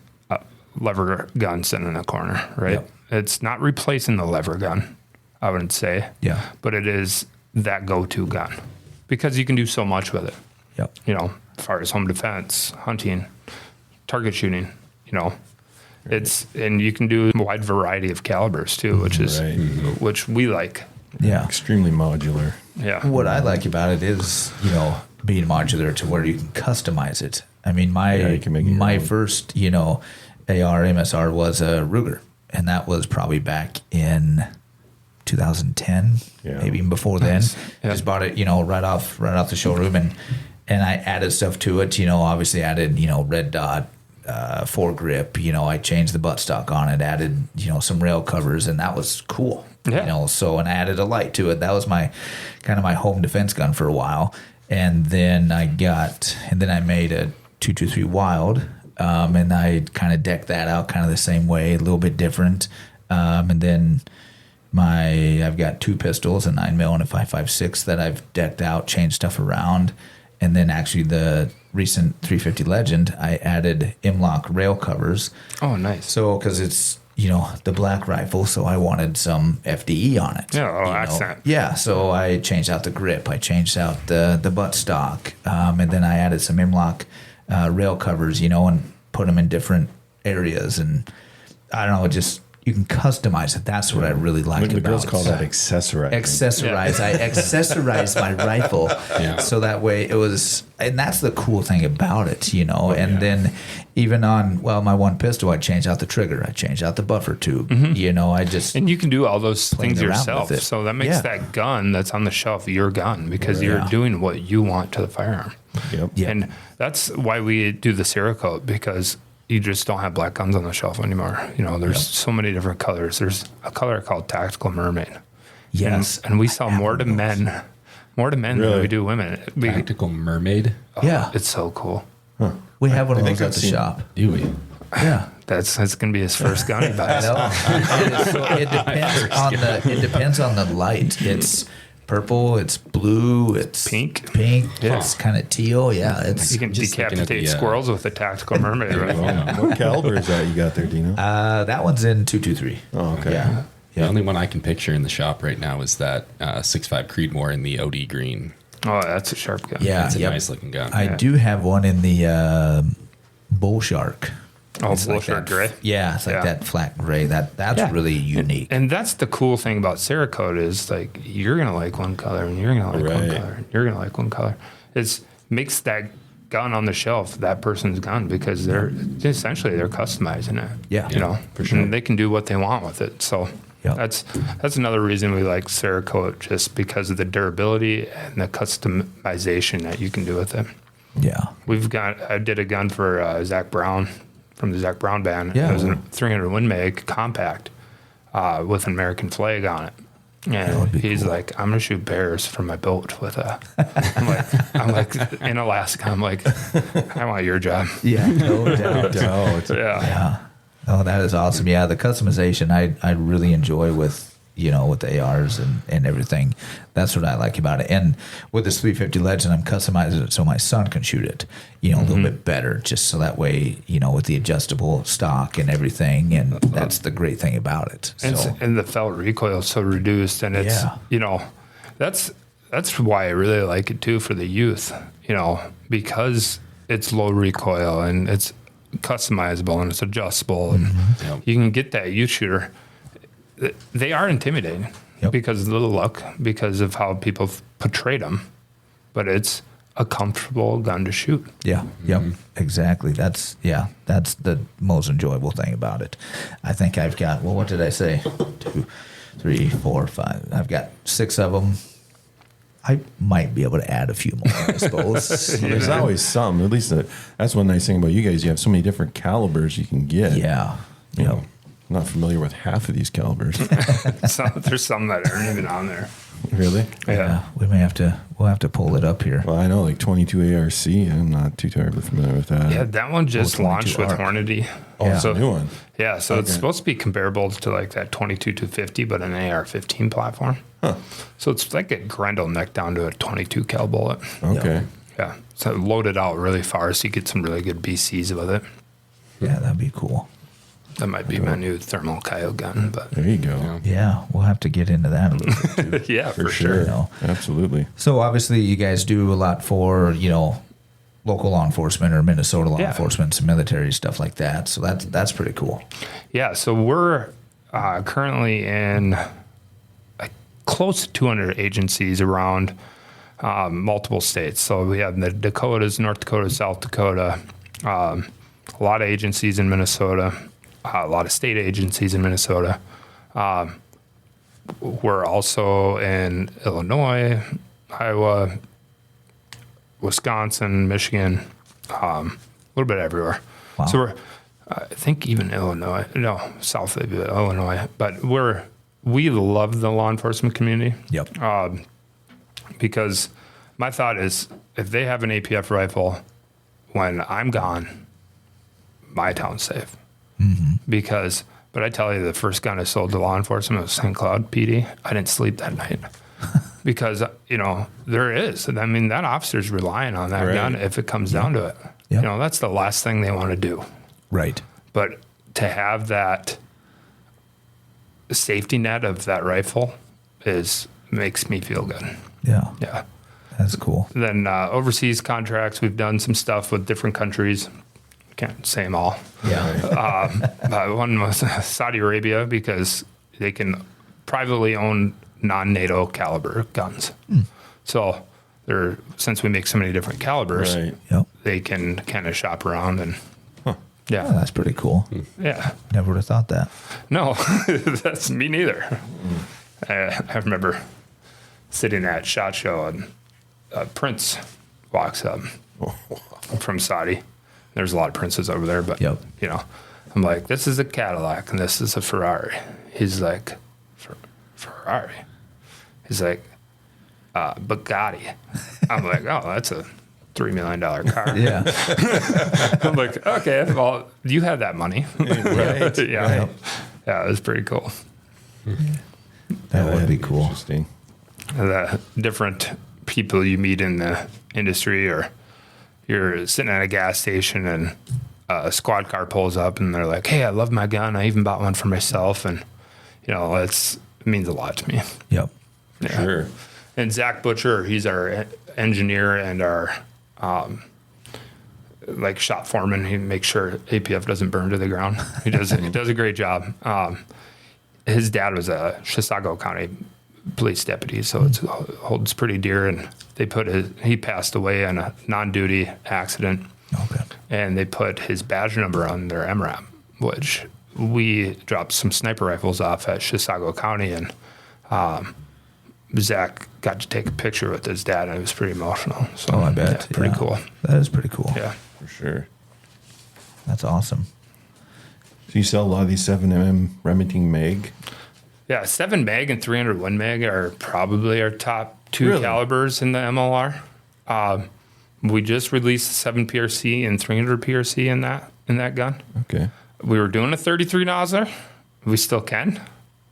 [SPEAKER 4] lever gun sitting in a corner, right?
[SPEAKER 1] Yep.
[SPEAKER 4] It's not replacing the lever gun, I wouldn't say.
[SPEAKER 1] Yeah.
[SPEAKER 4] But it is that go-to gun because you can do so much with it.
[SPEAKER 1] Yep.
[SPEAKER 4] As far as home defense, hunting, target shooting, and you can do a wide variety of calibers too, which we like.
[SPEAKER 1] Yeah.
[SPEAKER 2] Extremely modular.
[SPEAKER 4] Yeah.
[SPEAKER 1] What I like about it is, being modular to where you can customize it. I mean, my first, AR MSR was a Ruger, and that was probably back in 2010, maybe even before then.
[SPEAKER 4] Yeah.
[SPEAKER 1] Just bought it, right off the showroom, and I added stuff to it. Obviously added red dot, foregrip. I changed the buttstock on it. Added some rail covers, and that was cool.
[SPEAKER 4] Yeah.
[SPEAKER 1] And I added a light to it. That was my home defense gun for a while. And then I made a 223 Wild, and I kind of decked that out kind of the same way, a little bit different. And then I've got 2 pistols, a 9mm and a 5.56 that I've decked out, changed stuff around. And then actually the recent 350 Legend, I added M-LOK rail covers.
[SPEAKER 4] Oh, nice.
[SPEAKER 1] So, because it's, the black rifle, so I wanted some FDE on it.
[SPEAKER 4] Yeah, accent.
[SPEAKER 1] Yeah, so I changed out the grip. I changed out the buttstock. And then I added some M-LOK rail covers, and put them in different areas. And I don't know, you can customize it. That's what I really like about it.
[SPEAKER 2] The girls call that accessorize.
[SPEAKER 1] Accessorize. I accessorized my rifle. So that way it was, and that's the cool thing about it, Then even on, my one pistol, I changed out the trigger. I changed out the buffer tube.
[SPEAKER 4] And you can do all those things
[SPEAKER 1] around
[SPEAKER 4] yourself.
[SPEAKER 1] with it.
[SPEAKER 4] So that makes that gun that's on the shelf your gun, because you're doing what you want to the firearm.
[SPEAKER 2] Yep.
[SPEAKER 4] And that's why we do the Cerakote, because you just don't have black guns on the shelf anymore. There's so many different colors. There's a color called Tactical Mermaid.
[SPEAKER 1] Yes.
[SPEAKER 4] And we sell more to men than we do women.
[SPEAKER 3] Tactical Mermaid.
[SPEAKER 4] It's so cool.
[SPEAKER 1] We have one of those at the shop.
[SPEAKER 3] Do we?
[SPEAKER 1] Yeah.
[SPEAKER 4] That's going to be his first gun he buys.
[SPEAKER 1] It depends on the light. It's purple, it's blue, it's
[SPEAKER 4] Pink.
[SPEAKER 1] It's kind of teal. Yeah,
[SPEAKER 4] You can
[SPEAKER 3] just looking at
[SPEAKER 4] decapitate
[SPEAKER 3] the,
[SPEAKER 4] squirrels with a Tactical Mermaid, right?
[SPEAKER 2] What caliber is that you got there, Dino?
[SPEAKER 1] that one's in 223.
[SPEAKER 2] Oh, okay.
[SPEAKER 1] Yeah.
[SPEAKER 3] The only one I can picture in the shop right now is that 6.5 Creedmoor in the OD green.
[SPEAKER 4] Oh, that's a sharp gun.
[SPEAKER 1] Yeah,
[SPEAKER 3] It's a nice looking gun.
[SPEAKER 1] I do have one in the Bull Shark.
[SPEAKER 4] Oh,
[SPEAKER 1] It's
[SPEAKER 4] Bull
[SPEAKER 1] like
[SPEAKER 4] Shark
[SPEAKER 1] that-
[SPEAKER 4] gray?
[SPEAKER 1] Yeah, it's like that flat gray. That's really unique.
[SPEAKER 4] And that's the cool thing about Cerakote is, like, you're going to like one color and you're going to like one
[SPEAKER 2] Right.
[SPEAKER 4] color and you're going to like one color. It makes that gun on the shelf that person's gun, because they're customizing it.
[SPEAKER 1] Yeah.
[SPEAKER 3] for sure.
[SPEAKER 4] And they can do what they want with it. So
[SPEAKER 1] Yeah.
[SPEAKER 4] that's another reason we like Cerakote, just because of the durability and the customization that you can do with it.
[SPEAKER 1] Yeah.
[SPEAKER 4] I did a gun for Zach Brown from the Zach Brown band.
[SPEAKER 1] Yeah.
[SPEAKER 4] It was a 300 Win Mag compact with an American flag on it. And he's like, I'm gonna shoot bears from my boat with a. I'm like in Alaska. I'm like, I want your job.
[SPEAKER 1] Yeah, no doubt.
[SPEAKER 4] Yeah.
[SPEAKER 1] Yeah. Oh, that is awesome. Yeah, the customization I really enjoy with with the ARs and everything. That's what I like about it. And with this 350 Legend, I'm customizing it so my son can shoot it, a little bit better, just so that way, with the adjustable stock and everything. And that's the great thing about it. So,
[SPEAKER 4] And the felt recoil is so reduced, and it's that's why I really like it too for the youth. Because it's low recoil and it's customizable and it's adjustable, and you can get that youth shooter. They are intimidating because of the look, because of how people portrayed them, but it's a comfortable gun to shoot.
[SPEAKER 1] yeah, exactly. That's the most enjoyable thing about it. I think I've got, what did I say? 2, 3, 4, 5. I've got 6 of them. I might be able to add a few more, I suppose.
[SPEAKER 2] Well, there's always some. At least that's one nice thing about you guys. You have so many different calibers you can get.
[SPEAKER 1] Yeah.
[SPEAKER 2] You know, I'm not familiar with half of these calibers.
[SPEAKER 4] There's some that aren't even on there.
[SPEAKER 2] Really?
[SPEAKER 4] Yeah.
[SPEAKER 1] We'll have to pull it up here.
[SPEAKER 2] Well, I know, like 22 ARC. I'm not too terribly familiar with that.
[SPEAKER 4] Yeah, that one just launched with
[SPEAKER 1] 22
[SPEAKER 4] Hornady.
[SPEAKER 2] Oh, it's a new one.
[SPEAKER 4] Yeah, so it's supposed to be comparable to like that 22-250, but an AR-15 platform.
[SPEAKER 2] Huh.
[SPEAKER 4] So it's like a Grendel neck down to a 22 cal bullet.
[SPEAKER 2] Okay.
[SPEAKER 4] Yeah, so loaded out really far, so you get some really good BCs with it.
[SPEAKER 1] Yeah, that'd be cool.
[SPEAKER 4] That might be my new thermal coyote gun, but
[SPEAKER 2] There you go.
[SPEAKER 1] Yeah, we'll have to get into that a little bit too.
[SPEAKER 4] yeah, for
[SPEAKER 2] Sure.
[SPEAKER 1] know.
[SPEAKER 2] Absolutely.
[SPEAKER 1] So obviously you guys do a lot for, local law enforcement or Minnesota law enforcement, some military stuff like that. So that's pretty cool.
[SPEAKER 4] Yeah, so we're currently in close to 200 agencies around multiple states. So we have the Dakotas, North Dakota, South Dakota, a lot of agencies in Minnesota, a lot of state agencies in Minnesota. We're also in Illinois, Iowa, Wisconsin, Michigan, a little bit everywhere.
[SPEAKER 1] Wow.
[SPEAKER 4] So we're, I think even Illinois, no, south of Illinois, but we love the law enforcement community.
[SPEAKER 1] Yep.
[SPEAKER 4] Because my thought is if they have an APF rifle, when I'm gone, my town's safe. Because, but I tell you, the first gun I sold to law enforcement was St. Cloud PD. I didn't sleep that night. Because, there is. I mean, that officer's relying on that gun if it comes down to it.
[SPEAKER 1] Yep.
[SPEAKER 4] That's the last thing they want to do.
[SPEAKER 1] Right.
[SPEAKER 4] But to have that safety net of that rifle makes me feel good.
[SPEAKER 1] Yeah.
[SPEAKER 4] Yeah.
[SPEAKER 1] That's cool.
[SPEAKER 4] Then overseas contracts, we've done some stuff with different countries. Can't say them all.
[SPEAKER 1] Yeah.
[SPEAKER 4] One was Saudi Arabia because they can privately own non-NATO caliber guns. So since we make so many different calibers,
[SPEAKER 1] Yep.
[SPEAKER 4] they can kind of shop around and
[SPEAKER 1] Yeah, that's pretty cool.
[SPEAKER 4] yeah.
[SPEAKER 1] Never would have thought that.
[SPEAKER 4] No, that's me neither. I remember sitting at SHOT Show and Prince walks up from Saudi. There's a lot of Princes over there, but
[SPEAKER 1] Yep.
[SPEAKER 4] I'm like, this is a Cadillac and this is a Ferrari. He's like, Ferrari? He's like, Bugatti. I'm like, oh, that's a $3 million car.
[SPEAKER 1] Yeah.
[SPEAKER 4] I'm like, okay, well, you have that money.
[SPEAKER 2] Right.
[SPEAKER 4] Yeah. Yeah, it was pretty cool.
[SPEAKER 1] That would be cool.
[SPEAKER 2] Interesting.
[SPEAKER 4] The different people you meet in the industry, or you're sitting at a gas station and a squad car pulls up and they're like, hey, I love my gun. I even bought one for myself. And, it means a lot to me.
[SPEAKER 1] Yep.
[SPEAKER 4] Yeah.
[SPEAKER 2] Sure.
[SPEAKER 4] And Zach Butcher, he's our engineer and our shop foreman. He makes sure APF doesn't burn to the ground. He does a great job. His dad was a Chisago County police deputy, so it holds pretty dear. And he passed away in a non-duty accident.
[SPEAKER 1] Okay.
[SPEAKER 4] And they put his badge number on their MRAP, which we dropped some sniper rifles off at Chisago County, and Zach got to take a picture with his dad, and it was pretty emotional. So,
[SPEAKER 1] I bet.
[SPEAKER 4] Yeah, pretty cool.
[SPEAKER 1] That is pretty cool.
[SPEAKER 4] Yeah.
[SPEAKER 2] For sure.
[SPEAKER 1] That's awesome.
[SPEAKER 2] So you sell a lot of these 7mm Remington mag?
[SPEAKER 4] Yeah, 7 mag and 300 1 mag are probably our top two
[SPEAKER 2] Really?
[SPEAKER 4] calibers in the MLR. We just released 7 PRC and 300 PRC in that gun.
[SPEAKER 2] Okay.
[SPEAKER 4] We were doing a 33 nozzler. We still can.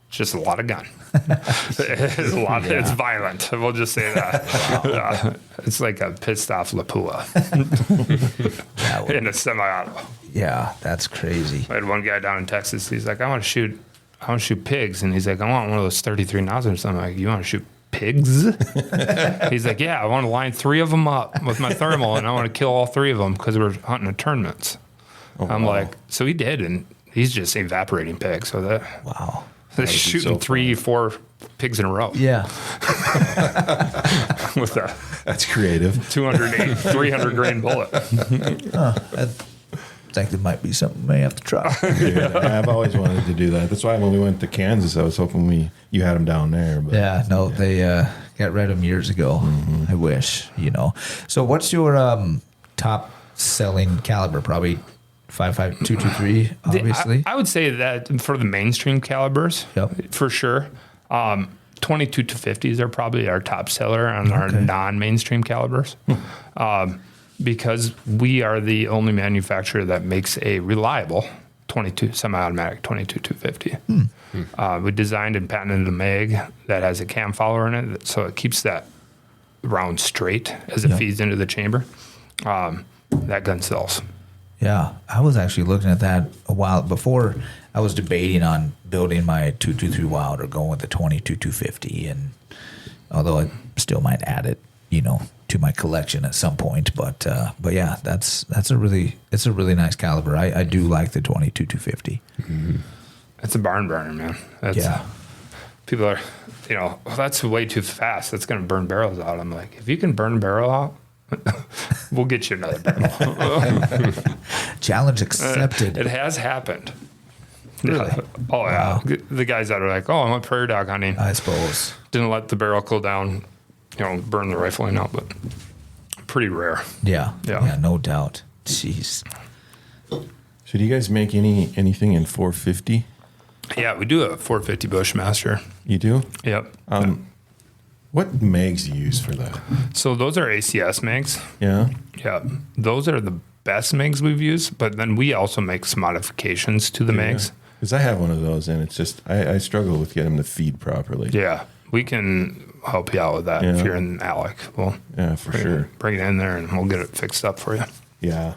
[SPEAKER 4] It's just a lot of gun. It's a lot. It's violent. We'll just say that. It's like a pissed off Lapua in a semi-auto.
[SPEAKER 1] Yeah, that's crazy.
[SPEAKER 4] I had one guy down in Texas. He's like, I want to shoot pigs, and he's like, I want one of those 33 nozzlers. I'm like, you want to shoot pigs? He's like, yeah, I want to line 3 of them up with my thermal, and I want to kill all 3 of them because we're hunting at tournaments. I'm like, so he did, and he's just evaporating pigs. So that
[SPEAKER 1] Wow.
[SPEAKER 4] they're shooting
[SPEAKER 2] so
[SPEAKER 4] 3-4 pigs in a row.
[SPEAKER 1] Yeah.
[SPEAKER 4] With a
[SPEAKER 2] That's creative.
[SPEAKER 4] 208, 300 grain bullet.
[SPEAKER 1] I think there might be something we may have to try.
[SPEAKER 2] Yeah, I've always wanted to do that. That's why when we went to Kansas, I was hoping you had them down there. But
[SPEAKER 1] Yeah, no, they got rid of them years ago. I wish, So what's your top selling caliber? Probably 5.5 223, obviously.
[SPEAKER 4] I would say that for the mainstream calibers,
[SPEAKER 1] Yep.
[SPEAKER 4] for sure. 22 250s are probably our top seller on our non-mainstream calibers. Because we are the only manufacturer that makes a reliable 22 semi-automatic 22 250. We designed and patented a mag that has a cam follower in it, so it keeps that round straight as it feeds into the chamber. That gun sells.
[SPEAKER 1] Yeah, I was actually looking at that a while before. I was debating on building my 223 Wild or going with the 22 250, and although I still might add it, to my collection at some point. But yeah, that's a really nice caliber. I do like the 22 250.
[SPEAKER 4] It's a barn burner, man. People are, well, that's way too fast. That's going to burn barrels out. I'm like, if you can burn a barrel out, we'll get you another barrel.
[SPEAKER 1] Challenge accepted.
[SPEAKER 4] It has happened.
[SPEAKER 1] Really?
[SPEAKER 4] Yeah. Oh, yeah.
[SPEAKER 1] Wow.
[SPEAKER 4] The guys that are like, I went prairie dog hunting.
[SPEAKER 1] I suppose.
[SPEAKER 4] Didn't let the barrel cool down, burn the rifling out. But pretty rare.
[SPEAKER 1] Yeah.
[SPEAKER 4] Yeah.
[SPEAKER 1] Yeah, no doubt. Jeez.
[SPEAKER 2] So do you guys make anything in 450?
[SPEAKER 4] Yeah, we do a 450 Bushmaster.
[SPEAKER 2] You do?
[SPEAKER 4] Yep.
[SPEAKER 2] What mags do you use for that?
[SPEAKER 4] So those are ACS mags.
[SPEAKER 2] Yeah.
[SPEAKER 4] Yeah, those are the best mags we've used, but then we also make some modifications to the mags.
[SPEAKER 2] Because I have one of those, and it's just, I struggle with getting them to feed properly.
[SPEAKER 4] Yeah, we can help you out with that if you're in Alec. We'll
[SPEAKER 2] sure.
[SPEAKER 4] bring it in there and we'll get it fixed up for you.
[SPEAKER 2] Yeah.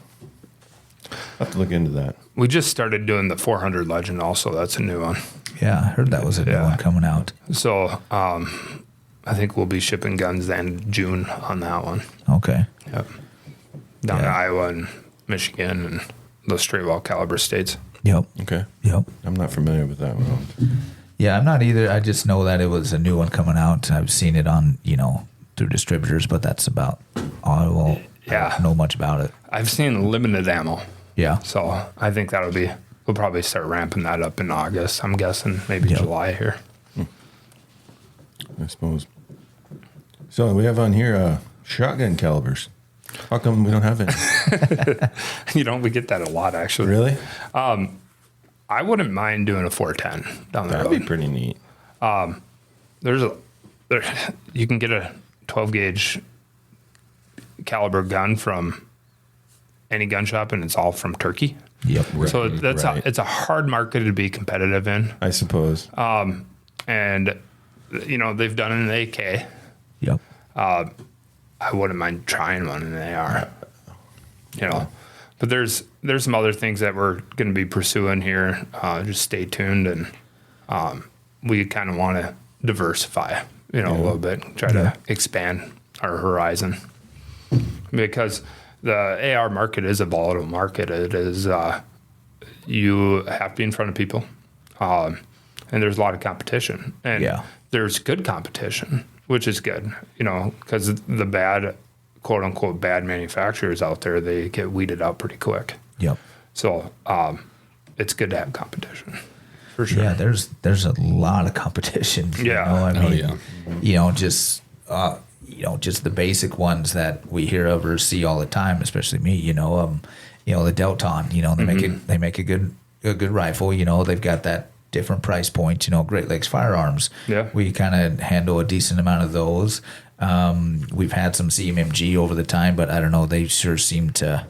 [SPEAKER 2] I'll have to look into that.
[SPEAKER 4] We just started doing the 400 Legend also. That's a new one.
[SPEAKER 1] Yeah, I heard that was a new one coming out.
[SPEAKER 4] So I think we'll be shipping guns in June on that one.
[SPEAKER 1] Okay.
[SPEAKER 4] Yep. Down to Iowa and Michigan and those straight wall caliber states.
[SPEAKER 1] Yep.
[SPEAKER 2] Okay.
[SPEAKER 1] Yep.
[SPEAKER 2] I'm not familiar with that one.
[SPEAKER 1] Yeah, I'm not either. I just know that it was a new one coming out. I've seen it on, through distributors, but that's about all I will know much about it.
[SPEAKER 4] I've seen limited ammo.
[SPEAKER 1] Yeah.
[SPEAKER 4] So I think we'll probably start ramping that up in August. I'm guessing maybe July here.
[SPEAKER 2] I suppose. So we have on here shotgun calibers. How come we don't have any?
[SPEAKER 4] We get that a lot actually.
[SPEAKER 2] Really?
[SPEAKER 4] I wouldn't mind doing a 410 down the road.
[SPEAKER 2] That'd be pretty neat.
[SPEAKER 4] You can get a 12 gauge caliber gun from any gun shop, and it's all from Turkey.
[SPEAKER 1] Yep.
[SPEAKER 4] So it's a hard market to be competitive in.
[SPEAKER 2] I suppose.
[SPEAKER 4] And they've done an AK.
[SPEAKER 1] Yep.
[SPEAKER 4] I wouldn't mind trying one in an AR. But there's some other things that we're going to be pursuing here. Just stay tuned, and we kind of want to diversify, a little bit, try to expand our horizon, because the AR market is a volatile market. It is you have to be in front of people, and there's a lot of competition, and there's good competition, which is good, because the bad, quote unquote, bad manufacturers out there, they get weeded out pretty quick.
[SPEAKER 1] Yep.
[SPEAKER 4] So it's good to have competition, for sure.
[SPEAKER 1] Yeah, there's a lot of competition. Just the basic ones that we hear of or see all the time, especially me. The Delton. They make a good rifle. They've got that different price point. Great Lakes Firearms.
[SPEAKER 4] Yeah.
[SPEAKER 1] We kind of handle a decent amount of those. We've had some CMMG over the time, but I don't know. They sure seem to.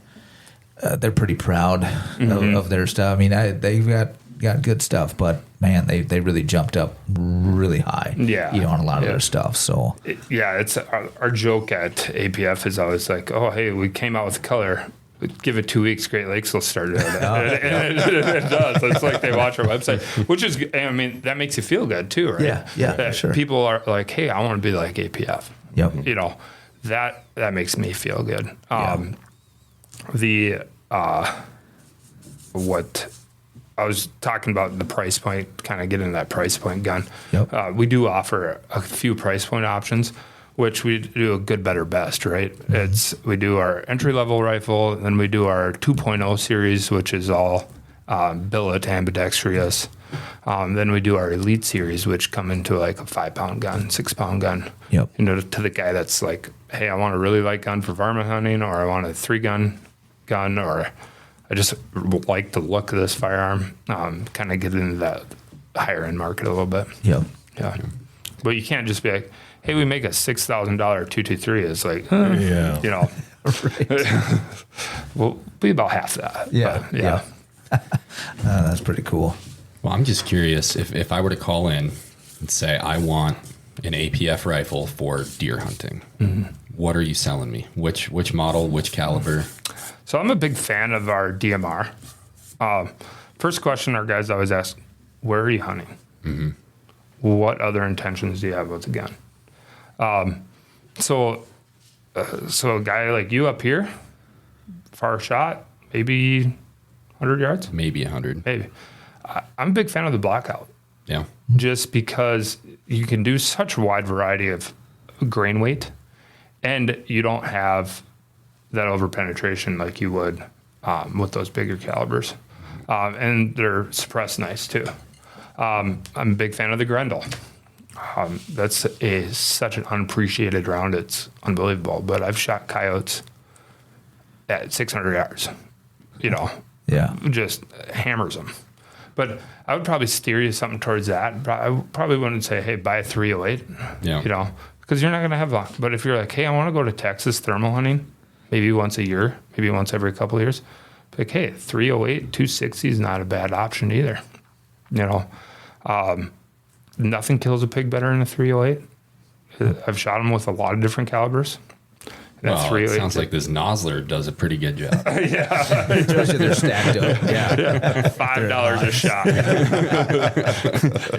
[SPEAKER 1] They're pretty proud of their stuff. I mean, they've got good stuff, but man, they really jumped up really high.
[SPEAKER 4] Yeah.
[SPEAKER 1] On a lot of their stuff. So
[SPEAKER 4] it's our joke at APF is always like, oh, hey, we came out with color. Give it 2 weeks, Great Lakes will start it. And it does. It's like they watch our website, which is, that makes you feel good too, right?
[SPEAKER 1] Yeah, sure.
[SPEAKER 4] People are like, hey, I want to be like APF.
[SPEAKER 1] Yep.
[SPEAKER 4] That makes me feel good. What I was talking about, the price point, kind of getting into that price point gun.
[SPEAKER 1] Yep.
[SPEAKER 4] We do offer a few price point options, which we do a good, better, best, right?
[SPEAKER 1] Mm-hmm.
[SPEAKER 4] We do our entry-level rifle, then we do our 2.0 series, which is all billet, ambidextrous. Then we do our elite series, which come into like a 5-pound gun, 6-pound gun.
[SPEAKER 1] Yep.
[SPEAKER 4] To the guy that's like, hey, I want a really light gun for varmint hunting, or I want a 3-gun gun, or I just like the look of this firearm. Kind of get into that higher end market a little bit.
[SPEAKER 1] Yep.
[SPEAKER 4] Yeah. But you can't just be like, hey, we make a $6,000 223. It's like,
[SPEAKER 1] Right.
[SPEAKER 4] we'll be about half that.
[SPEAKER 1] Yeah.
[SPEAKER 4] But, yeah.
[SPEAKER 1] That's pretty cool.
[SPEAKER 3] Well, I'm just curious if I were to call in and say I want an APF rifle for deer hunting, what are you selling me? Which model, which caliber?
[SPEAKER 4] So I'm a big fan of our DMR. First question our guys always ask, where are you hunting? Mm-hmm. What other intentions do you have with the gun? So a guy like you up here, far shot, maybe 100 yards?
[SPEAKER 3] Maybe 100.
[SPEAKER 4] Maybe. I'm a big fan of the blackout.
[SPEAKER 3] Yeah.
[SPEAKER 4] Just because you can do such a wide variety of grain weight, and you don't have that over penetration like you would with those bigger calibers. And they're suppressed nice too. I'm a big fan of the Grendel. That's such an unappreciated round. It's unbelievable. But I've shot coyotes at 600 yards,
[SPEAKER 1] Yeah.
[SPEAKER 4] just hammers them. But I would probably steer you something towards that. I probably wouldn't say, hey, buy a 308, because you're not going to have luck. But if you're like, hey, I want to go to Texas thermal hunting, maybe once a year, maybe once every couple of years, like, hey, 308, 260 is not a bad option either. Nothing kills a pig better than a 308. I've shot them with a lot of different calibers.
[SPEAKER 3] Well, it sounds like this Nosler does a pretty good job.
[SPEAKER 4] Yeah.
[SPEAKER 1] Especially they're stacked up. Yeah.
[SPEAKER 4] $5 a shot.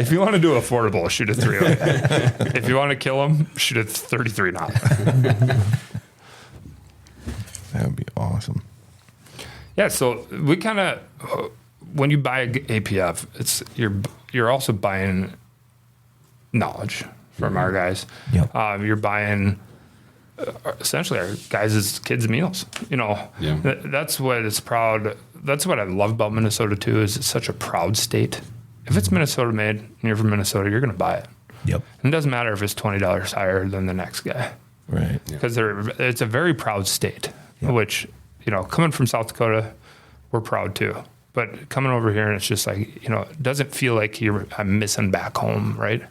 [SPEAKER 4] If you want to do affordable, shoot a 308. If you want to kill them, shoot a 33 knot.
[SPEAKER 2] That would be awesome.
[SPEAKER 4] Yeah, so we kind of, when you buy a APF, it's you're also buying knowledge from our guys.
[SPEAKER 1] Yep.
[SPEAKER 4] You're buying essentially our guys' kids' meals. That's what it's proud. That's what I love about Minnesota too. Is it's such a proud state. If it's Minnesota made and you're from Minnesota, you're going to buy it.
[SPEAKER 1] Yep.
[SPEAKER 4] And it doesn't matter if it's $20 higher than the next guy.
[SPEAKER 2] Right.
[SPEAKER 4] Because it's a very proud state.
[SPEAKER 1] Yep.
[SPEAKER 4] Which coming from South Dakota, we're proud too. But coming over here and it's just like it doesn't feel like I'm missing back home, right?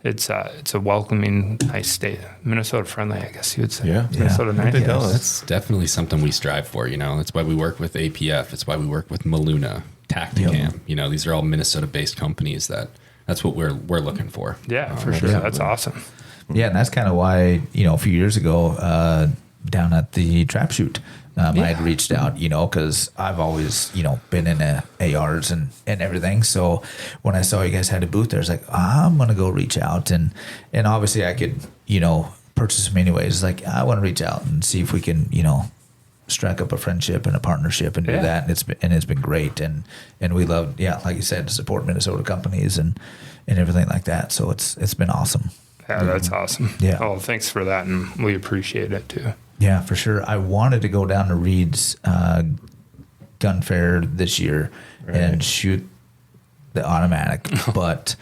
[SPEAKER 4] It's a welcoming, nice state. Minnesota friendly, I guess you would say.
[SPEAKER 2] Yeah.
[SPEAKER 4] Minnesota nice.
[SPEAKER 3] That's definitely something we strive for. That's why we work with APF. It's why we work with Maluna, Tacticam.
[SPEAKER 1] Yep.
[SPEAKER 3] These are all Minnesota-based companies that's what we're looking for.
[SPEAKER 4] Yeah, for sure. That's awesome.
[SPEAKER 1] Yeah, and that's kind of why, a few years ago, down at the trap shoot, I had reached out, because I've always, been in ARs and everything. So when I saw you guys had a booth there, I was like, I'm going to go reach out. And obviously I could, purchase them anyways. Like, I want to reach out and see if we can, strike up a friendship and a partnership and do that. And it's been great. And we love, like you said, to support Minnesota companies and everything like that. So it's been awesome.
[SPEAKER 4] Yeah, that's awesome.
[SPEAKER 1] Yeah.
[SPEAKER 4] Oh, thanks for that. And we appreciate it too.
[SPEAKER 1] Yeah, for sure. I wanted to go down to Reed's gun fair this year and shoot the automatic, but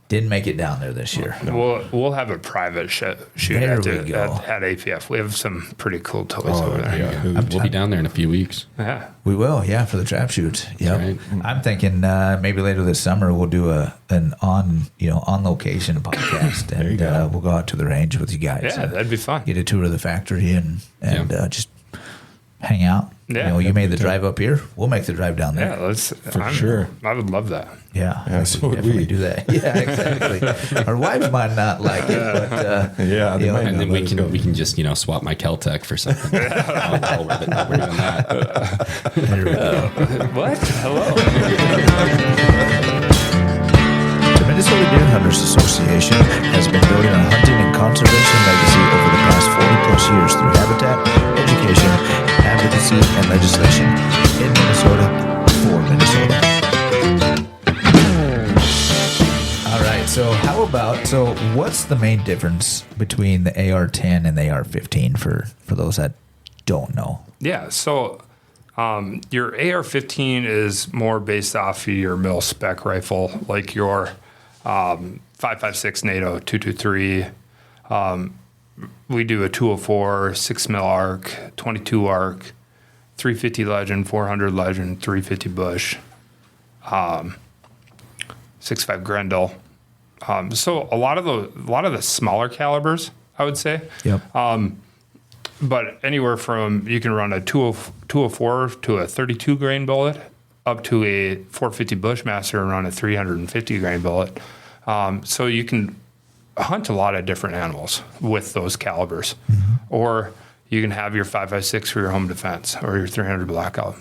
[SPEAKER 1] didn't make it down there this year.
[SPEAKER 4] We'll have a private shoot
[SPEAKER 1] There
[SPEAKER 4] at
[SPEAKER 1] we go.
[SPEAKER 4] at APF. We have some pretty cool toys over there.
[SPEAKER 2] yeah.
[SPEAKER 3] We'll be down there in a few weeks.
[SPEAKER 4] Yeah.
[SPEAKER 1] We will, for the trap shoot. Yep.
[SPEAKER 3] Right.
[SPEAKER 1] I'm thinking maybe later this summer we'll do an on location podcast, and we'll go out to the range with you guys.
[SPEAKER 4] Yeah, that'd be fun.
[SPEAKER 1] Get a tour of the factory and just hang out.
[SPEAKER 4] Yeah,
[SPEAKER 1] you made the drive up here. We'll make the drive down there.
[SPEAKER 4] Yeah,
[SPEAKER 2] sure.
[SPEAKER 4] I would love that.
[SPEAKER 1] Yeah,
[SPEAKER 2] so would
[SPEAKER 1] definitely
[SPEAKER 2] we.
[SPEAKER 1] do that. Yeah, exactly. Our wives might not like it, but
[SPEAKER 2] they might
[SPEAKER 3] And
[SPEAKER 2] not
[SPEAKER 3] then
[SPEAKER 2] let us go.
[SPEAKER 3] we can just swap my Keltec for something. while we're doing that.
[SPEAKER 1] there we go.
[SPEAKER 4] What? Hello.
[SPEAKER 1] The Minnesota Deer Hunters Association has been building a hunting and conservation legacy over the past 40 plus years through habitat, education, advocacy, and legislation in Minnesota for Minnesota. All right, so what's the main difference between the AR-10 and the AR-15 for those that don't know?
[SPEAKER 4] Yeah, so your AR-15 is more based off of your mil spec rifle, like your 5.56 NATO 223. We do a 204, 6 mil arc, 22 arc, 350 Legend, 400 Legend, 350 Bush, 6.5 Grendel. So a lot of the smaller calibers, I would say.
[SPEAKER 1] Yep.
[SPEAKER 4] But anywhere from, you can run a 204 to a 32 grain bullet up to a 450 Bushmaster and run a 350 grain bullet. So you can hunt a lot of different animals with those calibers. Mm-hmm. Or you can have your 5.56 for your home defense or your 300 Blackout.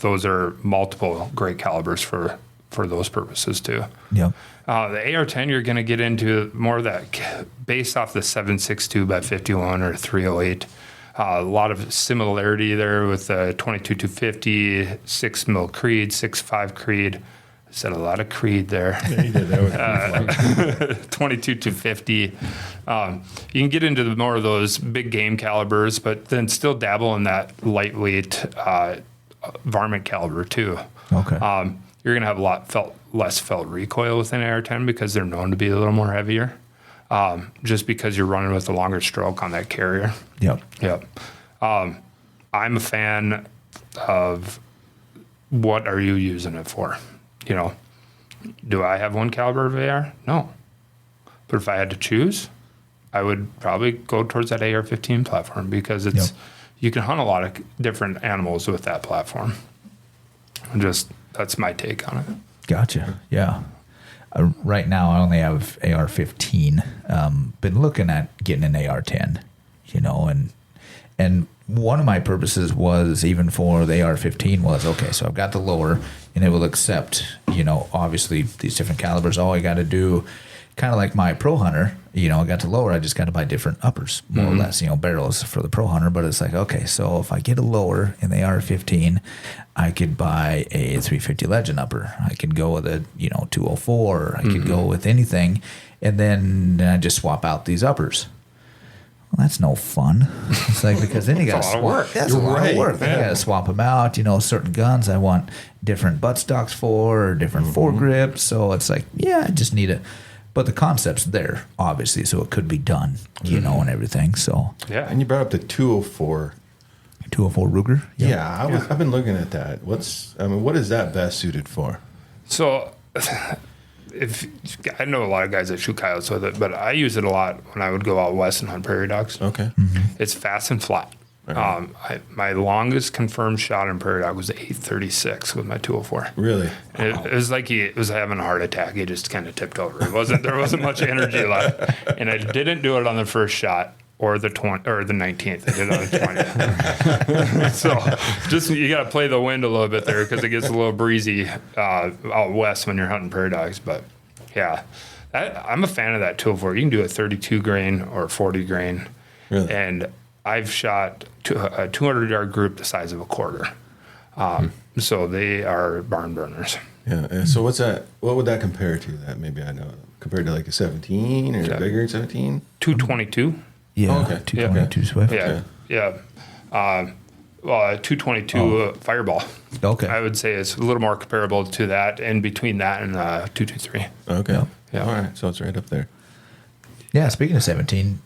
[SPEAKER 4] Those are multiple great calibers for those purposes too.
[SPEAKER 1] Yep.
[SPEAKER 4] The AR-10, you're going to get into more of that based off the 7.62 by 51 or 308. A lot of similarity there with the 22-250, 6 mil Creed, 6.5 Creed. I said a lot of Creed there.
[SPEAKER 2] Yeah, you did. That was
[SPEAKER 4] 22-250. You can get into more of those big game calibers, but then still dabble in that lightweight varmint caliber too.
[SPEAKER 1] Okay.
[SPEAKER 4] you're going to have less felt recoil with an AR-10 because they're known to be a little more heavier, just because you're running with a longer stroke on that carrier.
[SPEAKER 1] Yep.
[SPEAKER 4] I'm a fan of what are you using it for? You know, do I have one caliber of AR? No. But if I had to choose, I would probably go towards that AR-15 platform because you can hunt a lot of different animals with that platform. That's my take on it.
[SPEAKER 1] Gotcha. Yeah. Right now, I only have AR-15. Been looking at getting an AR-10, you know, and one of my purposes was even for the AR-15 was, okay, so I've got the lower and it will accept, you know, obviously these different calibers. All I got to do, kind of like my Pro Hunter, you know, I got the lower, I just got to buy different uppers, more or less, you know, barrels for the Pro Hunter. But it's like, okay, so if I get a lower in the AR-15, I could buy a 350 Legend upper. I could go with a, you know, 204. I could go with anything. And then I just swap out these uppers. Well, that's no fun. It's like, because then you got to swap. That's a lot of work. Then you got to swap them out. You know, certain guns I want different buttstocks for, or different foregrips. So it's like, yeah, I just need but the concept's there, obviously, so it could be done, you know, and everything. So
[SPEAKER 2] yeah. And you brought up the 204.
[SPEAKER 1] 204 Ruger? Yep.
[SPEAKER 2] Yeah, I've been looking at that. What is that best suited for?
[SPEAKER 4] So I know a lot of guys that shoot coyotes with it, but I use it a lot when I would go out west and hunt prairie dogs.
[SPEAKER 2] Okay.
[SPEAKER 4] It's fast and flat.
[SPEAKER 2] Right.
[SPEAKER 4] My longest confirmed shot in prairie dog was 836 with my 204.
[SPEAKER 2] Really?
[SPEAKER 4] It was like he was having a heart attack. He just kind of tipped over. There wasn't much energy left, and I didn't do it on the first shot or the 19th. I did it on the 20th. So just you got to play the wind a little bit there because it gets a little breezy out west when you're hunting prairie dogs. But yeah, I'm a fan of that 204. You can do a 32 grain or 40 grain,
[SPEAKER 2] really?
[SPEAKER 4] And I've shot a 200-yard group the size of a quarter. So they are barn burners.
[SPEAKER 2] Yeah. So what's that? What would that compare to? That maybe I know compared to like a 17 or a bigger 17.
[SPEAKER 4] 222.
[SPEAKER 1] Yeah.
[SPEAKER 2] Okay.
[SPEAKER 1] 222 Swift.
[SPEAKER 4] Yeah. Well, a 222 Fireball.
[SPEAKER 1] Okay.
[SPEAKER 4] I would say it's a little more comparable to that, and between that and 223.
[SPEAKER 2] Okay.
[SPEAKER 4] Yeah.
[SPEAKER 2] All right. So it's right up there.
[SPEAKER 1] Yeah. Speaking of 17,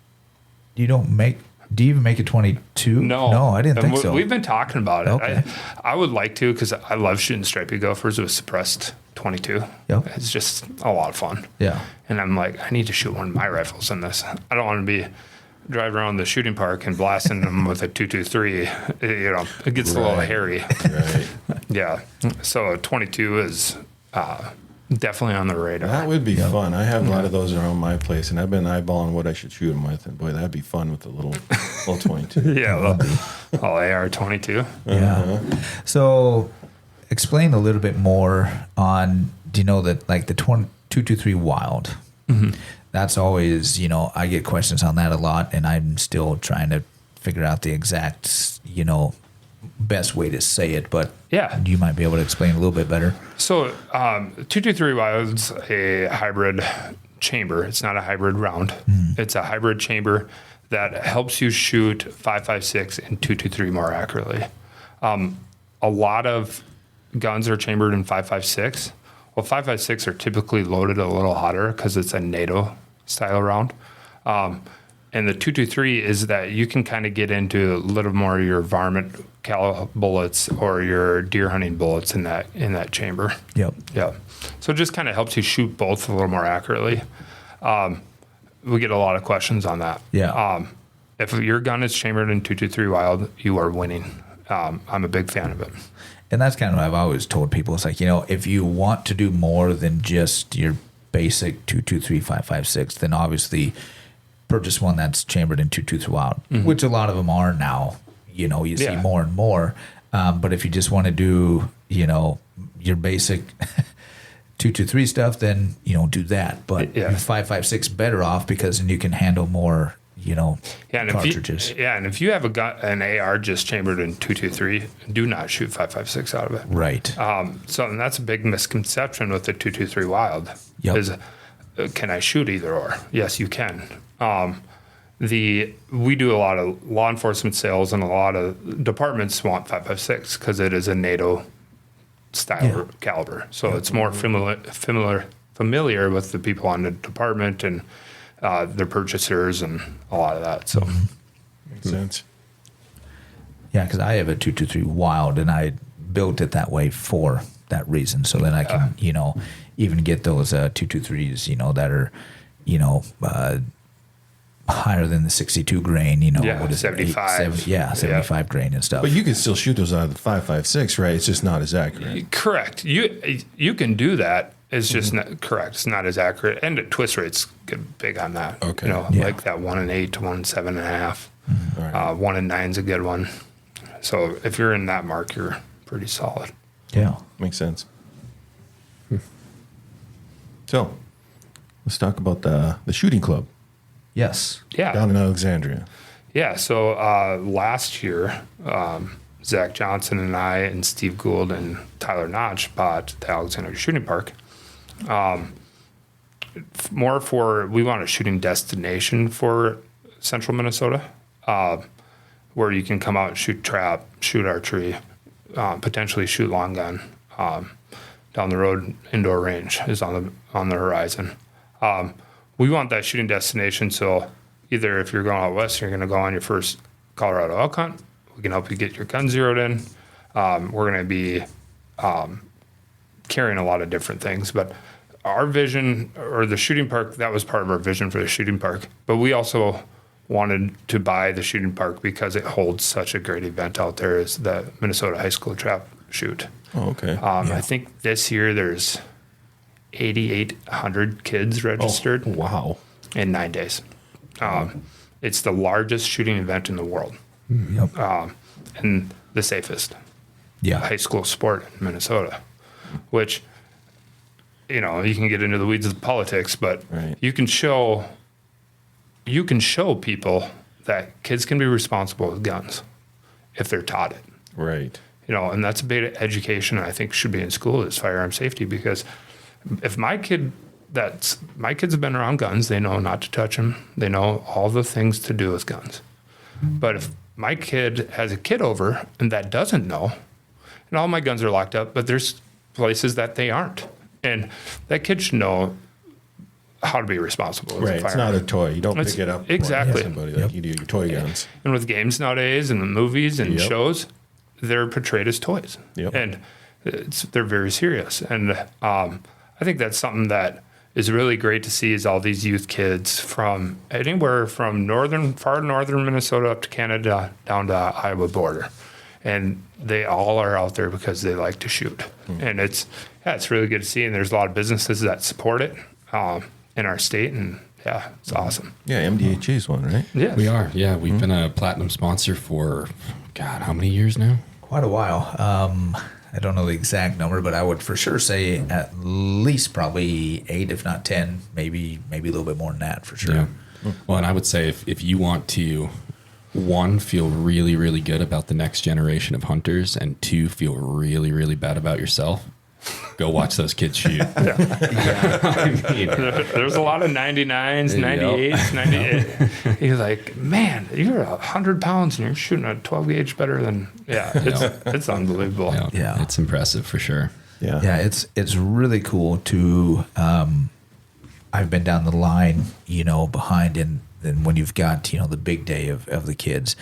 [SPEAKER 1] do you even make a 22?
[SPEAKER 4] No,
[SPEAKER 1] I didn't think so.
[SPEAKER 4] We've been talking about it.
[SPEAKER 1] Okay.
[SPEAKER 4] I would like to because I love shooting stripey gophers with suppressed 22.
[SPEAKER 1] Yep.
[SPEAKER 4] It's just a lot of fun.
[SPEAKER 1] Yeah.
[SPEAKER 4] And I'm like, I need to shoot one of my rifles in this. I don't want to be driving around the shooting park and blasting them with a 223. You know, it gets a little hairy.
[SPEAKER 2] Right.
[SPEAKER 4] Yeah. So 22 is definitely on the radar.
[SPEAKER 2] That would be fun. I have a lot of those around my place, and I've been eyeballing what I should shoot them with. And boy, that'd be fun with a little 22.
[SPEAKER 4] Yeah, all AR 22.
[SPEAKER 1] Yeah. So explain a little bit more on, do you know that like the 223 Wild? That's always, you know, I get questions on that a lot, and I'm still trying to figure out the exact, you know, best way to say it, but you might be able to explain a little bit better.
[SPEAKER 4] So 223 Wild's a hybrid chamber. It's not a hybrid round. It's a hybrid chamber that helps you shoot 5.56 and 223 more accurately. A lot of guns are chambered in 5.56. Well, 5.56 are typically loaded a little hotter because it's a NATO style round. And the 223 is that you can kind of get into a little more of your varmint bullets or your deer hunting bullets in that chamber.
[SPEAKER 1] Yep.
[SPEAKER 4] Yeah. So it just kind of helps you shoot both a little more accurately. We get a lot of questions on that.
[SPEAKER 1] Yeah.
[SPEAKER 4] If your gun is chambered in 223 Wild, you are winning. I'm a big fan of it.
[SPEAKER 1] And that's kind of what I've always told people. It's like, you know, if you want to do more than just your basic 223 5.56, then obviously purchase one that's chambered in 223 Wild, which a lot of them are now. You know, you see more and more. But if you just want to do, you know, your basic 223 stuff, then, you know, do that. But 5.56 better off because then you can handle more, you know, cartridges.
[SPEAKER 4] And if you have an AR just chambered in 223, do not shoot 5.56 out of it.
[SPEAKER 1] Right.
[SPEAKER 4] So and that's a big misconception with the 223 Wild.
[SPEAKER 1] Yep.
[SPEAKER 4] Is can I shoot either or? Yes, you can. We do a lot of law enforcement sales, and a lot of departments want 5.56 because it is a NATO style caliber. So it's more familiar with the people on the department and their purchasers and a lot of that. So
[SPEAKER 2] Makes sense.
[SPEAKER 1] Yeah, because I have a 223 Wild, and I built it that way for that reason. So then I can, even get those 223s, that are, higher than the 62 grain. What is
[SPEAKER 4] 75.
[SPEAKER 1] It? 75 grain and stuff.
[SPEAKER 2] But you can still shoot those out of the 5.56, right? It's just not as accurate.
[SPEAKER 4] correct. You can do that. It's just not correct. It's not as accurate. And the twist rates get big on that.
[SPEAKER 2] Okay.
[SPEAKER 4] Like that 1 and 8 to 1 and 7.5.
[SPEAKER 2] Right.
[SPEAKER 4] 1 and 9 is a good one. So if you're in that mark, you're pretty solid.
[SPEAKER 1] Yeah.
[SPEAKER 2] Makes sense. So let's talk about the shooting club
[SPEAKER 1] Yes.
[SPEAKER 4] Yeah.
[SPEAKER 2] down in Alexandria.
[SPEAKER 4] Yeah. So last year, Zach Johnson and I and Steve Gould and Tyler Notch bought the Alexandria Shooting Park. We want a shooting destination for central Minnesota, where you can come out and shoot trap, shoot archery, potentially shoot long gun. Down the road, indoor range is on the horizon. We want that shooting destination. So either if you're going out west, you're going to go on your first Colorado elk hunt. We can help you get your gun zeroed in. We're going to be carrying a lot of different things, but our vision, or the shooting park, that was part of our vision for the shooting park. But we also wanted to buy the shooting park because it holds such a great event out there as the Minnesota High School Trap Shoot.
[SPEAKER 2] Oh, okay.
[SPEAKER 4] I think this year there's 8,800 kids registered
[SPEAKER 2] Wow.
[SPEAKER 4] in 9 days. It's the largest shooting event in the world.
[SPEAKER 1] Yep.
[SPEAKER 4] And the safest
[SPEAKER 1] Yeah.
[SPEAKER 4] high school sport in Minnesota, which, you can get into the weeds of politics, but
[SPEAKER 2] Right.
[SPEAKER 4] you can show people that kids can be responsible with guns if they're taught it.
[SPEAKER 2] Right.
[SPEAKER 4] And that's a big education I think should be in school is firearm safety, because if my kids have been around guns, they know not to touch them. They know all the things to do with guns. But if my kid has a kid over and that doesn't know, and all my guns are locked up, but there's places that they aren't. And that kid should know how to be responsible with
[SPEAKER 2] Right.
[SPEAKER 4] a
[SPEAKER 2] It's
[SPEAKER 4] firearm.
[SPEAKER 2] not a toy. You don't
[SPEAKER 4] It's-
[SPEAKER 2] pick it up
[SPEAKER 4] exactly.
[SPEAKER 2] like somebody like you do your toy guns.
[SPEAKER 4] And with games nowadays and the movies and
[SPEAKER 2] Yep.
[SPEAKER 4] shows, they're portrayed as toys.
[SPEAKER 2] Yep.
[SPEAKER 4] And they're very serious. And I think that's something that is really great to see is all these youth kids from anywhere from far northern Minnesota up to Canada down to Iowa border. And they all are out there because they like to shoot. And it's really good to see. And there's a lot of businesses that support it in our state. And it's awesome.
[SPEAKER 2] Yeah, MDHA is one, right?
[SPEAKER 4] Yeah.
[SPEAKER 3] We are. Yeah. We've been a platinum sponsor for, God, how many years now?
[SPEAKER 1] Quite a while. I don't know the exact number, but I would for sure say at least probably 8, if not 10, maybe a little bit more than that for sure.
[SPEAKER 3] Yeah. Well, and I would say if you want to, 1, feel really, really good about the next generation of hunters, and 2, feel really, really bad about yourself, go watch those kids shoot. I mean,
[SPEAKER 4] There's a lot of 99s, 98s, 98. He's like, man, you're 100 pounds and you're shooting a 12 gauge better than, it's unbelievable.
[SPEAKER 1] Yeah.
[SPEAKER 3] It's impressive for sure.
[SPEAKER 2] Yeah.
[SPEAKER 1] Yeah, it's really cool to. I've been down the line, behind, and when you've got the big day of the kids,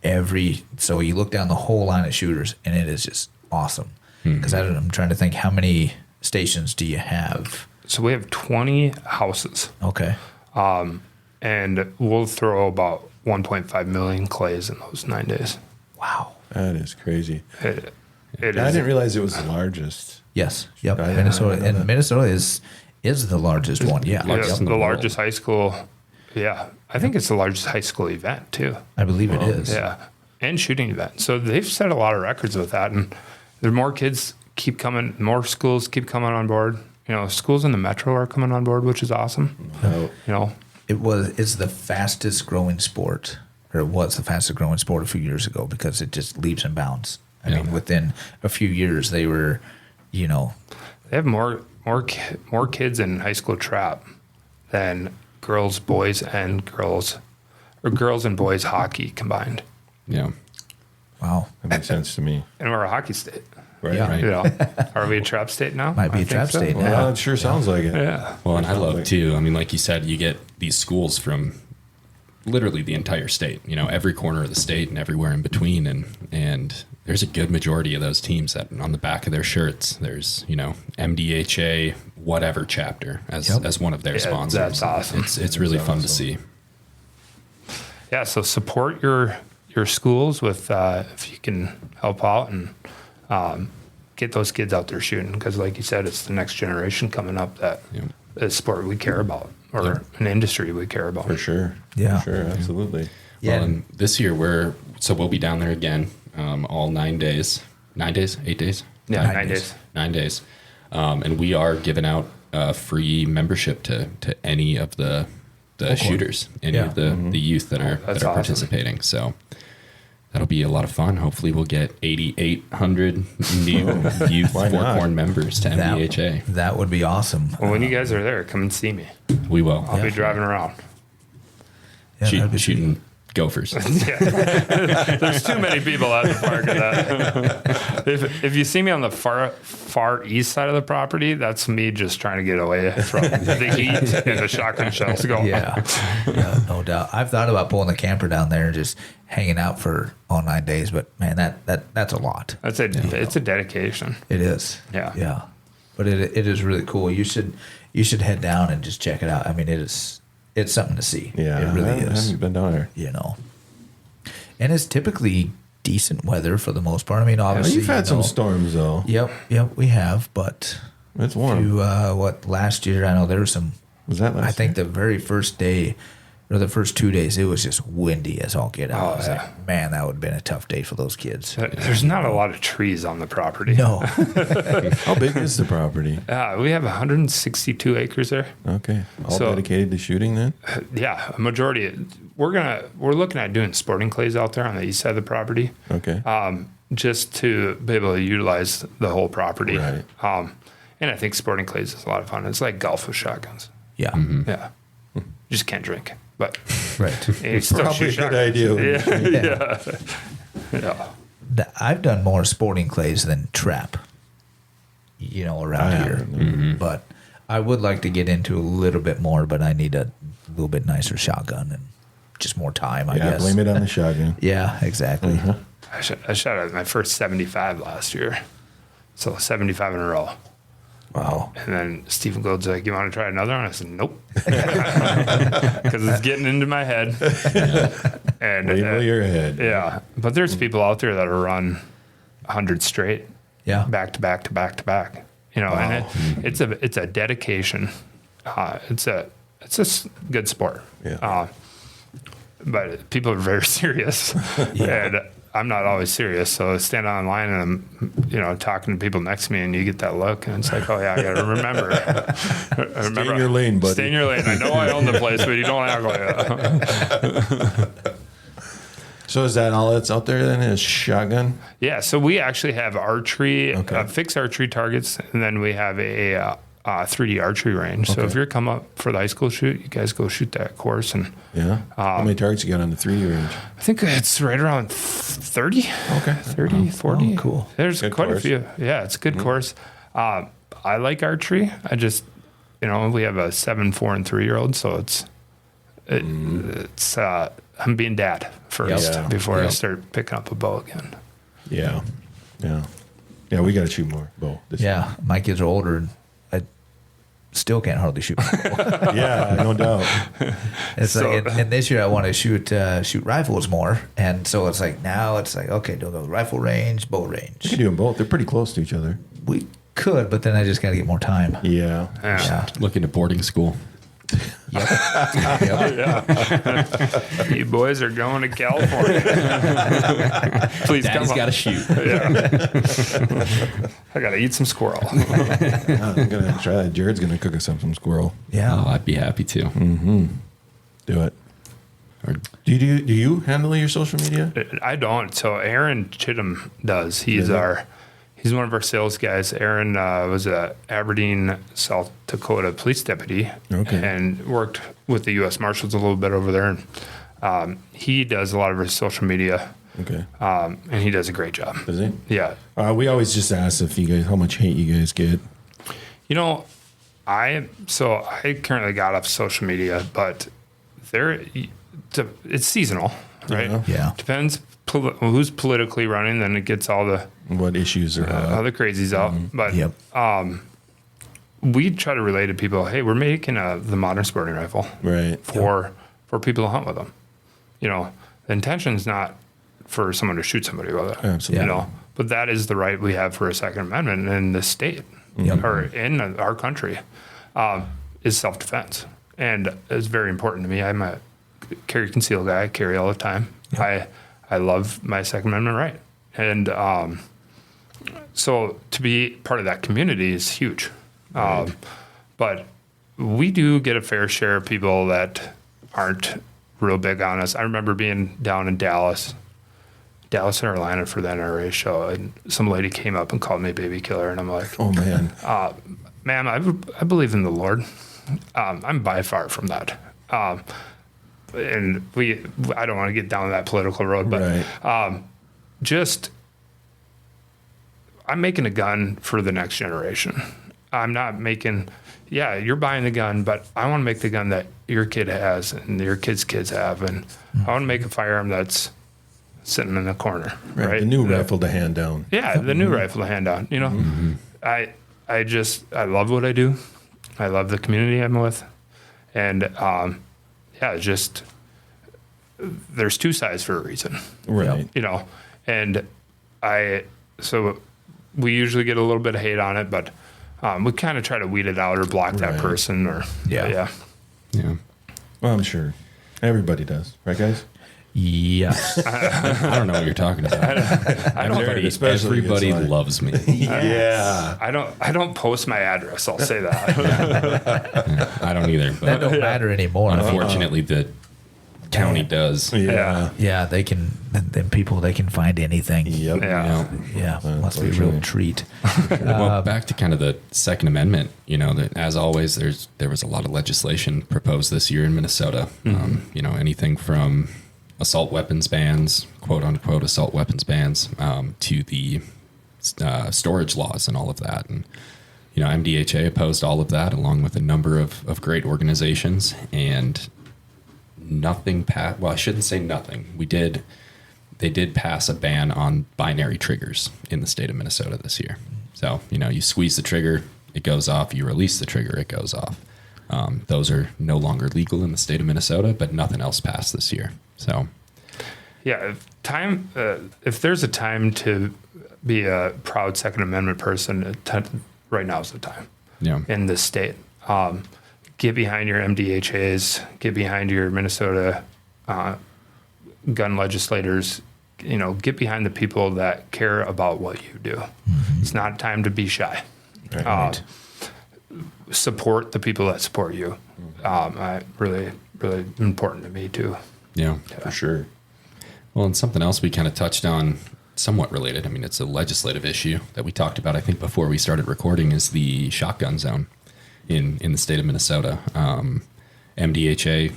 [SPEAKER 1] so you look down the whole line of shooters, and it is just awesome. Because I'm trying to think, how many stations do you have?
[SPEAKER 4] So we have 20 houses,
[SPEAKER 1] Okay.
[SPEAKER 4] and we'll throw about 1.5 million clays in those 9 days.
[SPEAKER 1] Wow.
[SPEAKER 2] That is crazy.
[SPEAKER 4] It
[SPEAKER 2] I
[SPEAKER 4] is.
[SPEAKER 2] didn't realize it was the largest.
[SPEAKER 1] Yes. Yep.
[SPEAKER 2] I
[SPEAKER 1] Minnesota,
[SPEAKER 2] know
[SPEAKER 1] and
[SPEAKER 2] that.
[SPEAKER 1] Minnesota is the largest one. Yeah.
[SPEAKER 4] Yeah,
[SPEAKER 3] Largest in
[SPEAKER 4] the
[SPEAKER 3] the world.
[SPEAKER 4] largest high school. Yeah, I think it's the largest high school event too.
[SPEAKER 1] I believe it is.
[SPEAKER 4] Yeah, and shooting event. So they've set a lot of records with that, and there are more kids keep coming, more schools keep coming on board. Schools in the metro are coming on board, which is awesome.
[SPEAKER 2] Oh,
[SPEAKER 1] It's the fastest growing sport, or it was the fastest growing sport a few years ago, because it just leaps and bounds. I mean, within a few years, they were,
[SPEAKER 4] They have more kids in high school trap than girls and boys hockey combined.
[SPEAKER 3] Yeah.
[SPEAKER 1] wow.
[SPEAKER 2] that makes sense to me.
[SPEAKER 4] And we're a hockey state.
[SPEAKER 2] Right.
[SPEAKER 1] Yeah.
[SPEAKER 3] Right.
[SPEAKER 4] You know, are we a trap state now?
[SPEAKER 1] Might be
[SPEAKER 4] I
[SPEAKER 1] a
[SPEAKER 4] think
[SPEAKER 1] trap
[SPEAKER 4] so.
[SPEAKER 1] state now.
[SPEAKER 2] Well, it sure sounds like it.
[SPEAKER 4] Yeah.
[SPEAKER 3] Well, and I love
[SPEAKER 2] Like-
[SPEAKER 3] too. I mean, like you said, you get these schools from literally the entire state. You know, every corner of the state and everywhere in between, and there's a good majority of those teams that on the back of their shirts, there's MDHA whatever chapter as one of their sponsors.
[SPEAKER 4] That's awesome.
[SPEAKER 3] It's really fun to see.
[SPEAKER 4] Yeah. So support your schools with if you can help out and get those kids out there shooting, because like you said, it's the next generation coming up that is sport we care about, or an industry we care about.
[SPEAKER 2] For sure.
[SPEAKER 1] Yeah.
[SPEAKER 2] For sure. Absolutely.
[SPEAKER 1] Yeah.
[SPEAKER 3] Well, and this year we'll be down there again, all 9 days. 9 days? 8 days?
[SPEAKER 4] Yeah, 9 days.
[SPEAKER 3] 9 days. And we are giving out free membership to any of the shooters, any
[SPEAKER 1] Yeah.
[SPEAKER 3] of the youth that are
[SPEAKER 4] awesome.
[SPEAKER 3] participating. So that'll be a lot of fun. Hopefully we'll get 8,800 new youth
[SPEAKER 2] Why not?
[SPEAKER 3] four-corn members to MDHA.
[SPEAKER 1] That would be awesome.
[SPEAKER 4] Well, when you guys are there, come and see me.
[SPEAKER 3] We will.
[SPEAKER 4] I'll be driving around.
[SPEAKER 1] Yeah, that'd be
[SPEAKER 3] Shooting gophers.
[SPEAKER 4] Yeah. There's too many people at the park of that. If you see me on the far east side of the property, that's me just trying to get away from the heat and the shotgun shells going.
[SPEAKER 1] Yeah, no doubt. I've thought about pulling the camper down there and just hanging out for all 9 days, but man, that's a lot.
[SPEAKER 4] It's a dedication.
[SPEAKER 1] It is.
[SPEAKER 4] Yeah.
[SPEAKER 1] Yeah. But it is really cool. You should head down and just check it out. I mean, it's something to see.
[SPEAKER 2] Yeah.
[SPEAKER 1] It really
[SPEAKER 2] I
[SPEAKER 1] is.
[SPEAKER 2] haven't been down there.
[SPEAKER 1] And it's typically decent weather for the most part. I mean, obviously
[SPEAKER 2] You've had some storms though.
[SPEAKER 1] Yep, we have. But
[SPEAKER 2] It's warm.
[SPEAKER 1] last year? I know there was some.
[SPEAKER 2] Was that last
[SPEAKER 1] I think the very first day, or the first 2 days, it was just windy as all get out.
[SPEAKER 4] Oh,
[SPEAKER 1] I was
[SPEAKER 4] yeah.
[SPEAKER 1] like, man, that would have been a tough day for those kids.
[SPEAKER 4] There's not a lot of trees on the property.
[SPEAKER 1] No.
[SPEAKER 2] How big is the property?
[SPEAKER 4] We have 162 acres there.
[SPEAKER 2] Okay. All
[SPEAKER 4] So-
[SPEAKER 2] dedicated to shooting then?
[SPEAKER 4] Yeah, a majority. We're looking at doing sporting clays out there on the east side of the property.
[SPEAKER 2] Okay.
[SPEAKER 4] Just to be able to utilize the whole property.
[SPEAKER 2] Right.
[SPEAKER 4] And I think sporting clays is a lot of fun. It's like golf with shotguns.
[SPEAKER 1] Yeah.
[SPEAKER 4] Yeah. You just can't drink, but
[SPEAKER 1] Right.
[SPEAKER 4] you still
[SPEAKER 2] Probably
[SPEAKER 4] shoot
[SPEAKER 2] a good
[SPEAKER 4] shotguns.
[SPEAKER 2] idea.
[SPEAKER 4] Yeah.
[SPEAKER 1] I've done more sporting clays than trap, around
[SPEAKER 2] I
[SPEAKER 1] here.
[SPEAKER 2] haven't,
[SPEAKER 1] But I would like to get into a little bit more, but I need a little bit nicer shotgun and just more time, I
[SPEAKER 2] Yeah,
[SPEAKER 1] guess.
[SPEAKER 2] blame it on the shotgun.
[SPEAKER 1] Yeah, exactly.
[SPEAKER 4] I shot at my first 75 last year. So 75 in a row.
[SPEAKER 1] Wow.
[SPEAKER 4] And then Stephen Gould's like, "You want to try another one?" I said, "Nope," because it's getting into my head. And
[SPEAKER 2] Wait till you're ahead.
[SPEAKER 4] yeah, but there's people out there that are run 100 straight,
[SPEAKER 1] Yeah.
[SPEAKER 4] back to back to back to back. And it's a dedication. It's a good sport.
[SPEAKER 2] Yeah.
[SPEAKER 4] But people are very serious, and I'm not always serious. So I stand online and I'm, talking to people next to me, and you get that look, and it's like, oh yeah, I got to remember.
[SPEAKER 2] Stay in your lane, buddy.
[SPEAKER 4] Stay in your lane. I know I own the place, but you don't act like that.
[SPEAKER 2] So is that all that's out there then is shotgun?
[SPEAKER 4] Yeah. So we actually have archery,
[SPEAKER 2] Okay.
[SPEAKER 4] fixed archery targets, and then we have a 3D archery range. So
[SPEAKER 2] Okay.
[SPEAKER 4] if you're come up for the high school shoot, you guys go shoot that course, and
[SPEAKER 2] Yeah. How many targets you got on the 3D range?
[SPEAKER 4] I think it's right around 30.
[SPEAKER 2] Okay.
[SPEAKER 4] 30, 40.
[SPEAKER 1] Oh, cool.
[SPEAKER 4] There's
[SPEAKER 2] Good
[SPEAKER 4] quite
[SPEAKER 2] course.
[SPEAKER 4] a few. Yeah, it's a good course. I like archery. I just, we have a 7, 4, and 3-year-old, so it's I'm being dad first
[SPEAKER 2] Yeah.
[SPEAKER 4] before I
[SPEAKER 2] Yep.
[SPEAKER 4] start picking up a bow again.
[SPEAKER 2] Yeah. Yeah. Yeah, we got to shoot more bow. This
[SPEAKER 1] Yeah. My kids are older and I still can't hardly shoot.
[SPEAKER 2] year. Yeah, no doubt.
[SPEAKER 1] It's
[SPEAKER 4] So-
[SPEAKER 1] like, and this year I want to shoot rifles more. And so it's like, now it's like, okay, do the rifle range, bow
[SPEAKER 2] You
[SPEAKER 1] range.
[SPEAKER 2] can do them both. They're pretty close to each other.
[SPEAKER 1] We could, but then I just got to get more time.
[SPEAKER 2] Yeah.
[SPEAKER 1] Yeah.
[SPEAKER 3] Looking at boarding school.
[SPEAKER 1] Yep.
[SPEAKER 4] You boys are going to California. Please
[SPEAKER 3] Daddy's
[SPEAKER 4] come
[SPEAKER 3] got
[SPEAKER 4] on.
[SPEAKER 3] to shoot.
[SPEAKER 4] I got to eat some squirrel.
[SPEAKER 2] I'm going to try that. Jared's going to cook us up some squirrel.
[SPEAKER 1] Yeah.
[SPEAKER 3] Oh, I'd be happy to.
[SPEAKER 2] Do it.
[SPEAKER 3] Or-
[SPEAKER 2] Do you handle your social media?
[SPEAKER 4] I don't. So Aaron Chittum does. He's one of our sales guys. Aaron was a Aberdeen, South Dakota police deputy, and worked with the U.S. Marshals a little bit over there. And he does a lot of his social media.
[SPEAKER 2] Okay.
[SPEAKER 4] And he does a great job.
[SPEAKER 2] Does he?
[SPEAKER 4] Yeah.
[SPEAKER 2] We always just ask if you guys, how much hate you guys get.
[SPEAKER 4] You know, I currently got off social media, but it's seasonal, right?
[SPEAKER 1] Yeah.
[SPEAKER 4] Depends who's politically running, then it gets all the
[SPEAKER 2] What issues are
[SPEAKER 4] other crazies out. But
[SPEAKER 1] Yep.
[SPEAKER 4] we try to relate to people, hey, we're making the modern sporting rifle
[SPEAKER 2] right?
[SPEAKER 4] for people to hunt with them. You know, the intention is not for someone to shoot somebody with it.
[SPEAKER 2] Absolutely.
[SPEAKER 4] You know, but that is the right we have for a Second Amendment in the state or in our country, is self-defense. And it's very important to me. I'm a carry conceal guy. I carry all the time. Yep. I love my Second Amendment right. And so to be part of that community is huge. Right. But we do get a fair share of people that aren't real big on us. I remember being down in Dallas and Orlando for the NRA show, and some lady came up and called me baby killer, and I'm like,
[SPEAKER 2] oh man,
[SPEAKER 4] ma'am, I believe in the Lord. I'm by far from that. And I don't want to get down that political road, but
[SPEAKER 2] right.
[SPEAKER 4] I'm making a gun for the next generation. I'm not making, you're buying the gun, but I want to make the gun that your kid has and your kids' kids have. And I want to make a firearm that's sitting in the corner, right?
[SPEAKER 2] The new rifle to hand down.
[SPEAKER 4] Yeah, the new rifle to hand down. You know, I love what I do. I love the community I'm with. And, there's two sides for a reason.
[SPEAKER 2] Right.
[SPEAKER 4] You know, and so we usually get a little bit of hate on it, but we kind of try to weed it out or block that person or,
[SPEAKER 1] Yeah.
[SPEAKER 2] Well, I'm sure everybody does. Right, guys?
[SPEAKER 1] Yes.
[SPEAKER 3] I don't know what you're talking about. Everybody loves me.
[SPEAKER 2] Yeah.
[SPEAKER 4] I don't post my address. I'll say that.
[SPEAKER 3] I don't either. But
[SPEAKER 1] That don't matter anymore.
[SPEAKER 3] unfortunately, the county does.
[SPEAKER 2] Yeah.
[SPEAKER 1] They can find anything.
[SPEAKER 2] Yep.
[SPEAKER 4] Yeah.
[SPEAKER 1] Must be a real treat.
[SPEAKER 3] Well, back to kind of the Second Amendment, you know, that as always, there was a lot of legislation proposed this year in Minnesota. You know, anything from assault weapons bans, quote unquote assault weapons bans, to the storage laws and all of that. And, you know, MDHA opposed all of that along with a number of great organizations, and nothing passed. Well, I shouldn't say nothing. They did pass a ban on binary triggers in the state of Minnesota this year. So, you know, you squeeze the trigger, it goes off. You release the trigger, it goes off. Those are no longer legal in the state of Minnesota, but nothing else passed this year. So,
[SPEAKER 4] yeah, if there's a time to be a proud Second Amendment person, right now is the time.
[SPEAKER 3] yeah.
[SPEAKER 4] In this state. Get behind your MDHAs, get behind your Minnesota gun legislators, you know, get behind the people that care about what you do. It's not time to be shy.
[SPEAKER 2] Right.
[SPEAKER 4] Support the people that support you. Really, really important to me too.
[SPEAKER 3] Yeah.
[SPEAKER 2] For sure.
[SPEAKER 3] Well, and something else we kind of touched on, somewhat related. I mean, it's a legislative issue that we talked about, I think, before we started recording, is the shotgun zone in the state of Minnesota. MDHA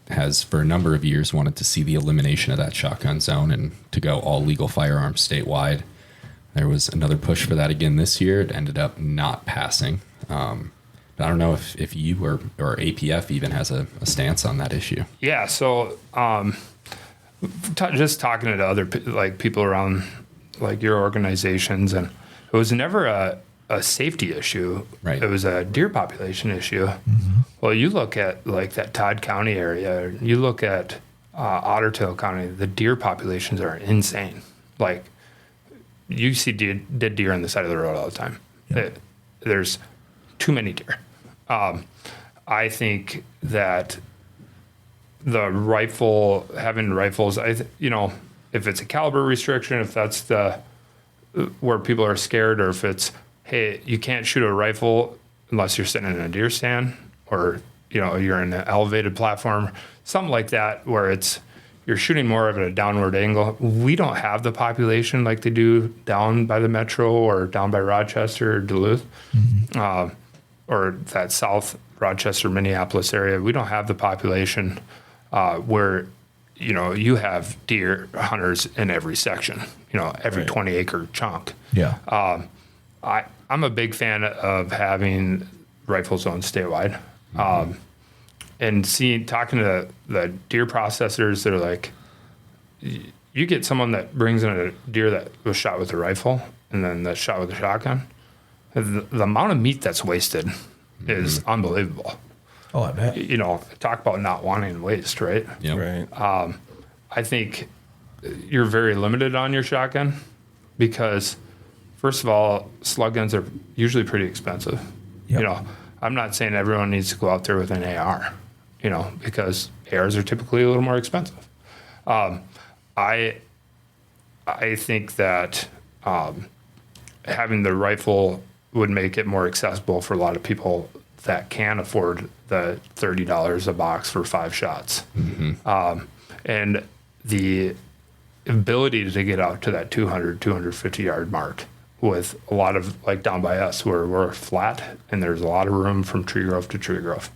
[SPEAKER 3] has, for a number of years, wanted to see the elimination of that shotgun zone and to go all legal firearms statewide. There was another push for that again this year. It ended up not passing. But I don't know if you or APF even has a stance on that issue.
[SPEAKER 4] Yeah. So just talking to other people around like your organizations, and it was never a safety issue.
[SPEAKER 3] Right.
[SPEAKER 4] It was a deer population issue. Well, you look at like that Todd County area, you look at Otter Tail County, the deer populations are insane. Like you see dead deer on the side of the road all the time. There's too many deer. I think that having rifles, if it's a caliber restriction, if that's where people are scared, or if it's, hey, you can't shoot a rifle unless you're sitting in a deer stand, or, you're in an elevated platform, something like that, where you're shooting more of a downward angle. We don't have the population like they do down by the metro or down by Rochester or Duluth, or that South Rochester, Minneapolis area. We don't have the population where you have deer hunters in every section, every 20-acre chunk.
[SPEAKER 1] Yeah.
[SPEAKER 4] I'm a big fan of having rifle zones statewide. And talking to the deer processors, they're like, you get someone that brings in a deer that was shot with a rifle and then that's shot with a shotgun. The amount of meat that's wasted is unbelievable.
[SPEAKER 1] Oh, I bet.
[SPEAKER 4] Talk about not wanting waste, right?
[SPEAKER 3] Yep.
[SPEAKER 2] Right.
[SPEAKER 4] I think you're very limited on your shotgun because, first of all, slug guns are usually pretty expensive.
[SPEAKER 1] Yep.
[SPEAKER 4] I'm not saying everyone needs to go out there with an AR, because ARs are typically a little more expensive. I think that having the rifle would make it more accessible for a lot of people that can afford the $30 a box for 5 shots. And the ability to get out to that 200, 250 yard mark with a lot of, like down by us where we're flat and there's a lot of room from tree growth to tree growth,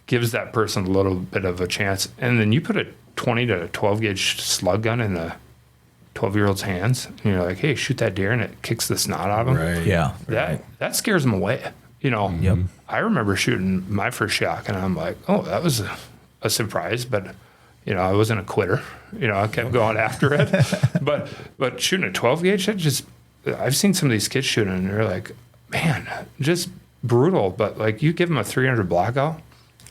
[SPEAKER 4] gives that person a little bit of a chance. And then you put a 20 to 12 gauge slug gun in the 12-year-old's hands and you're like, hey, shoot that deer, and it kicks the snot out of him.
[SPEAKER 2] Right.
[SPEAKER 1] Yeah.
[SPEAKER 4] That scares them away.
[SPEAKER 1] Yep.
[SPEAKER 4] I remember shooting my first shot and I'm like, oh, that was a surprise, but I wasn't a quitter. I kept going after it. But shooting a 12 gauge, I've seen some of these kids shooting and they're like, man, just brutal. But like you give them a 300 blackout,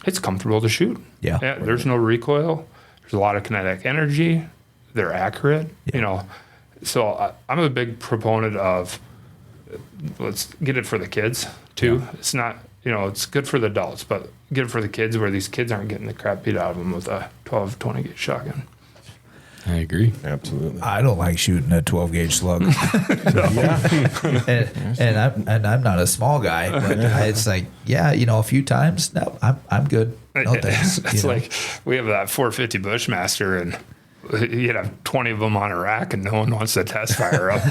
[SPEAKER 4] it's comfortable to shoot.
[SPEAKER 1] Yeah.
[SPEAKER 4] There's no recoil. There's a lot of kinetic energy. They're accurate. So I'm a big proponent of let's get it for the kids too. Yeah. It's not, it's good for the adults, but get it for the kids where these kids aren't getting the crap beat out of them with a 12, 20 gauge shotgun.
[SPEAKER 3] I agree.
[SPEAKER 2] Absolutely.
[SPEAKER 1] I don't like shooting a 12 gauge slug. and I'm not a small guy, but it's like, a few times. No, I'm good. No thanks.
[SPEAKER 4] It's like we have that 450 Bushmaster and you'd have 20 of them on a rack and no one wants to test fire up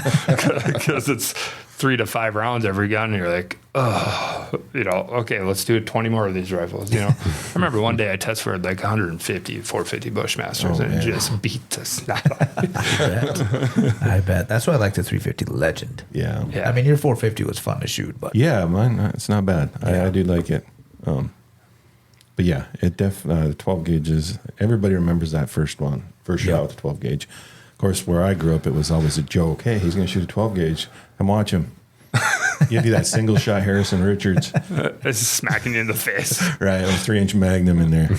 [SPEAKER 4] because it's 3 to 5 rounds every gun. And you're like, okay, let's do 20 more of these rifles. I remember one day I test fired like 150 450 Bushmasters and it just beat the snot out of me.
[SPEAKER 1] I bet. That's why I like the 350 Legend.
[SPEAKER 2] Yeah.
[SPEAKER 1] I mean, your 450 was fun to shoot, but
[SPEAKER 2] mine, it's not bad. I do like it. But yeah, the 12 gauges, everybody remembers that first shot with the 12 gauge. Of course, where I grew up, it was always a joke. Hey, he's going to shoot a 12 gauge. Come watch him. Give you that single shot Harrison Richards.
[SPEAKER 4] It's smacking you in the face.
[SPEAKER 2] Right, a 3-inch Magnum in there.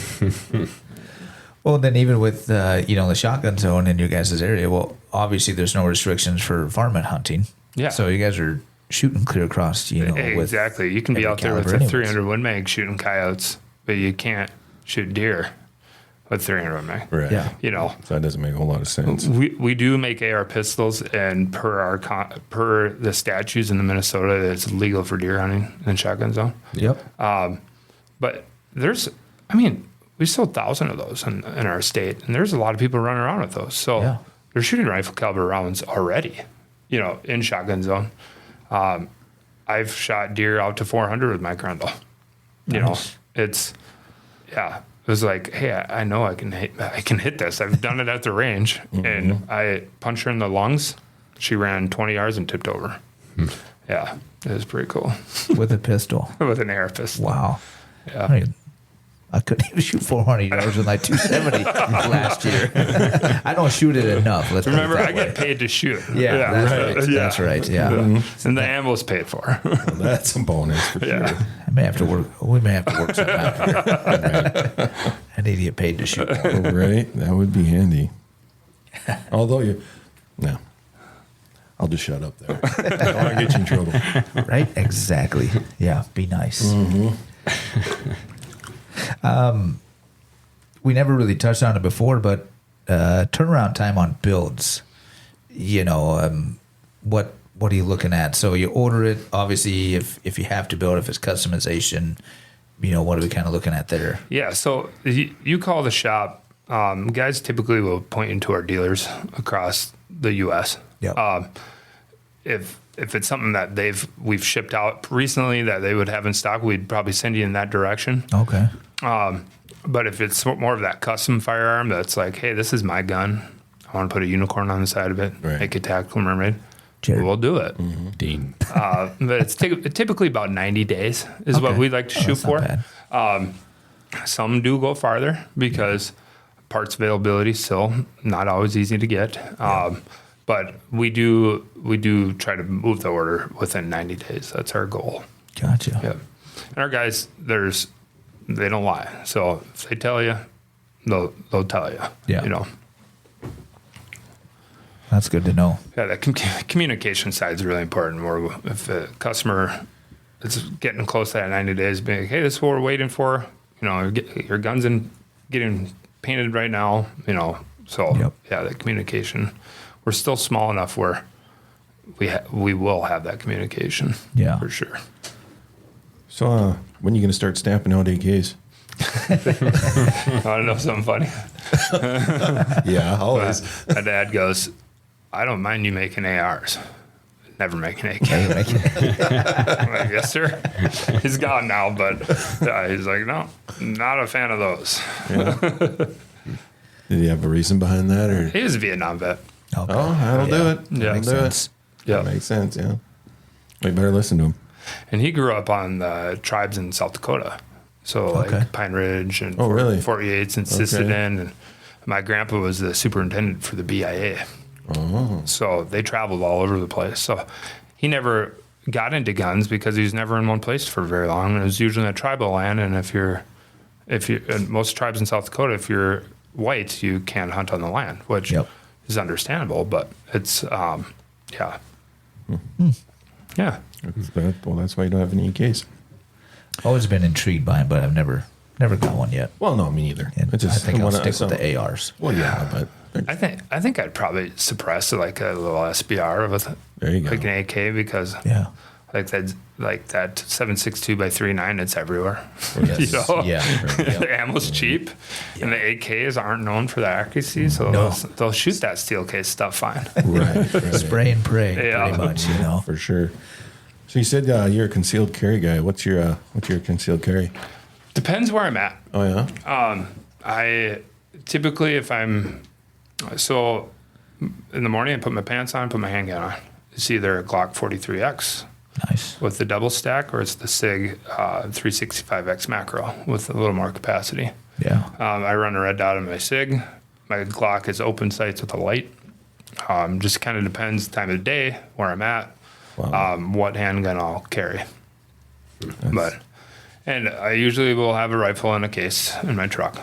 [SPEAKER 1] Well, then even with, the shotgun zone in your guys' area, well, obviously there's no restrictions for varmint hunting. Yeah. So you guys are shooting clear across,
[SPEAKER 4] Exactly. You can be out there with a 300 Win Mag shooting coyotes, but you can't shoot deer with 300 Win Mag.
[SPEAKER 2] Right.
[SPEAKER 1] Yeah.
[SPEAKER 2] So that doesn't make a whole lot of sense.
[SPEAKER 4] We do make AR pistols, and per the statutes in Minnesota, it's legal for deer hunting in shotgun zone.
[SPEAKER 1] Yep.
[SPEAKER 4] But we sold 1,000 of those in our state, and there's a lot of people running around with those. So they're shooting rifle caliber rounds already, in shotgun zone. I've shot deer out to 400 with my Grundle.
[SPEAKER 1] Nice.
[SPEAKER 4] It was like, hey, I know I can hit this. I've done it at the range, and I punched her in the lungs. She ran 20 yards and tipped over. Yeah, it was pretty cool.
[SPEAKER 1] With a pistol.
[SPEAKER 4] With an AR pistol.
[SPEAKER 1] Wow.
[SPEAKER 4] Yeah.
[SPEAKER 1] I couldn't even shoot 400 yards with like 270 last year. I don't shoot it enough. Let's
[SPEAKER 4] remember, I get paid to shoot.
[SPEAKER 1] Yeah, that's right. Yeah. That's right. Yeah.
[SPEAKER 4] And the ammo's paid for.
[SPEAKER 2] Well, that's a bonus for sure.
[SPEAKER 1] I may have to work. We may have to work some out here. I need to get paid to shoot more.
[SPEAKER 2] Right? That would be handy. Although I'll just shut up there. I don't want to get you in trouble.
[SPEAKER 1] Right? Exactly. Yeah. Be nice. We never really touched on it before, but turnaround time on builds. What are you looking at? So you order it. Obviously, if you have to build, if it's customization, what are we kind of looking at there?
[SPEAKER 4] Yeah. So you call the shop. Guys typically will point you to our dealers across the U.S.
[SPEAKER 1] Yep.
[SPEAKER 4] If it's something that we've shipped out recently that they would have in stock, we'd probably send you in that direction.
[SPEAKER 1] Okay.
[SPEAKER 4] But if it's more of that custom firearm that's like, hey, this is my gun. I want to put a unicorn on the side of it,
[SPEAKER 2] Right.
[SPEAKER 4] make a tactical mermaid.
[SPEAKER 1] Jared.
[SPEAKER 4] We'll do it.
[SPEAKER 3] Dean.
[SPEAKER 4] But it's typically about 90 days is what
[SPEAKER 1] Okay.
[SPEAKER 4] we like to
[SPEAKER 1] Oh,
[SPEAKER 4] shoot
[SPEAKER 1] that's not
[SPEAKER 4] for.
[SPEAKER 1] bad.
[SPEAKER 4] Some do go farther because parts availability is still not always easy to get. But we do try to move the order within 90 days. That's our goal.
[SPEAKER 1] Gotcha.
[SPEAKER 4] Yeah. And our guys, they don't lie. So if they tell you, they'll tell you.
[SPEAKER 1] Yeah.
[SPEAKER 4] You know.
[SPEAKER 1] That's good to know.
[SPEAKER 4] Yeah, that communication side is really important. Where if a customer is getting close to that 90 days, being like, hey, this is what we're waiting for. You know, your gun's getting painted right now. You know, so
[SPEAKER 1] Yep.
[SPEAKER 4] yeah, the communication. We're still small enough where we will have that communication.
[SPEAKER 1] Yeah.
[SPEAKER 4] for sure.
[SPEAKER 2] So, when are you going to start stamping out AKs?
[SPEAKER 4] I want to know something funny.
[SPEAKER 2] Yeah, always.
[SPEAKER 4] My dad goes, I don't mind you making ARs. Never making AK.
[SPEAKER 1] Hey, make it-
[SPEAKER 4] I'm like, yes, sir. He's gone now, but he's like, no, not a fan of those.
[SPEAKER 2] Did he have a reason behind that, or?
[SPEAKER 4] He was a Vietnam vet.
[SPEAKER 1] Okay.
[SPEAKER 2] Oh, that'll do it.
[SPEAKER 4] Yeah.
[SPEAKER 2] That'll
[SPEAKER 1] Makes
[SPEAKER 2] do
[SPEAKER 1] sense.
[SPEAKER 2] it.
[SPEAKER 4] Yeah.
[SPEAKER 2] That makes sense. Yeah. We better listen to him.
[SPEAKER 4] And he grew up on the tribes in South Dakota. So like
[SPEAKER 1] Okay.
[SPEAKER 4] Pine Ridge and
[SPEAKER 2] Oh, really?
[SPEAKER 4] Fort Yates and Sisseton. And my grandpa was the superintendent for the BIA.
[SPEAKER 2] Oh,
[SPEAKER 4] So they traveled all over the place. So he never got into guns because he was never in one place for very long. It was usually in a tribal land. And if you and most tribes in South Dakota, if you're white, you can't hunt on the land, which
[SPEAKER 1] Yep.
[SPEAKER 4] is understandable, but it's, yeah. Yeah.
[SPEAKER 2] that's why you don't have any AKs.
[SPEAKER 1] Always been intrigued by it, but I've never got one yet.
[SPEAKER 2] Well, no, me neither.
[SPEAKER 1] And
[SPEAKER 2] It's just
[SPEAKER 1] I think I'll
[SPEAKER 2] wanna-
[SPEAKER 1] stick with the ARs.
[SPEAKER 2] Well, yeah, but
[SPEAKER 4] I think I'd probably suppress like a little SBR with
[SPEAKER 2] there you go.
[SPEAKER 4] like an AK because
[SPEAKER 1] Yeah.
[SPEAKER 4] like that 7.62 by 3.9, it's everywhere.
[SPEAKER 1] Yes.
[SPEAKER 4] You know?
[SPEAKER 1] Yeah.
[SPEAKER 4] The ammo's cheap, and the AKs aren't known for the accuracy, so
[SPEAKER 1] No.
[SPEAKER 4] they'll shoot that steel case stuff fine.
[SPEAKER 2] right.
[SPEAKER 1] Spray and pray,
[SPEAKER 4] Yeah.
[SPEAKER 1] pretty much, you know.
[SPEAKER 2] For sure. So you said you're a concealed carry guy. What's your concealed carry?
[SPEAKER 4] Depends where I'm at.
[SPEAKER 2] Oh yeah.
[SPEAKER 4] I typically, if I'm so in the morning, I put my pants on, put my handgun on. It's either a Glock 43X
[SPEAKER 1] Nice.
[SPEAKER 4] with the double stack, or it's the SIG 365X macro with a little more capacity.
[SPEAKER 1] Yeah.
[SPEAKER 4] I run a red dot on my SIG. My Glock is open sights with a light. Just kind of depends time of day, where I'm at,
[SPEAKER 2] Wow.
[SPEAKER 4] what handgun I'll carry. And I usually will have a rifle in a case in my truck.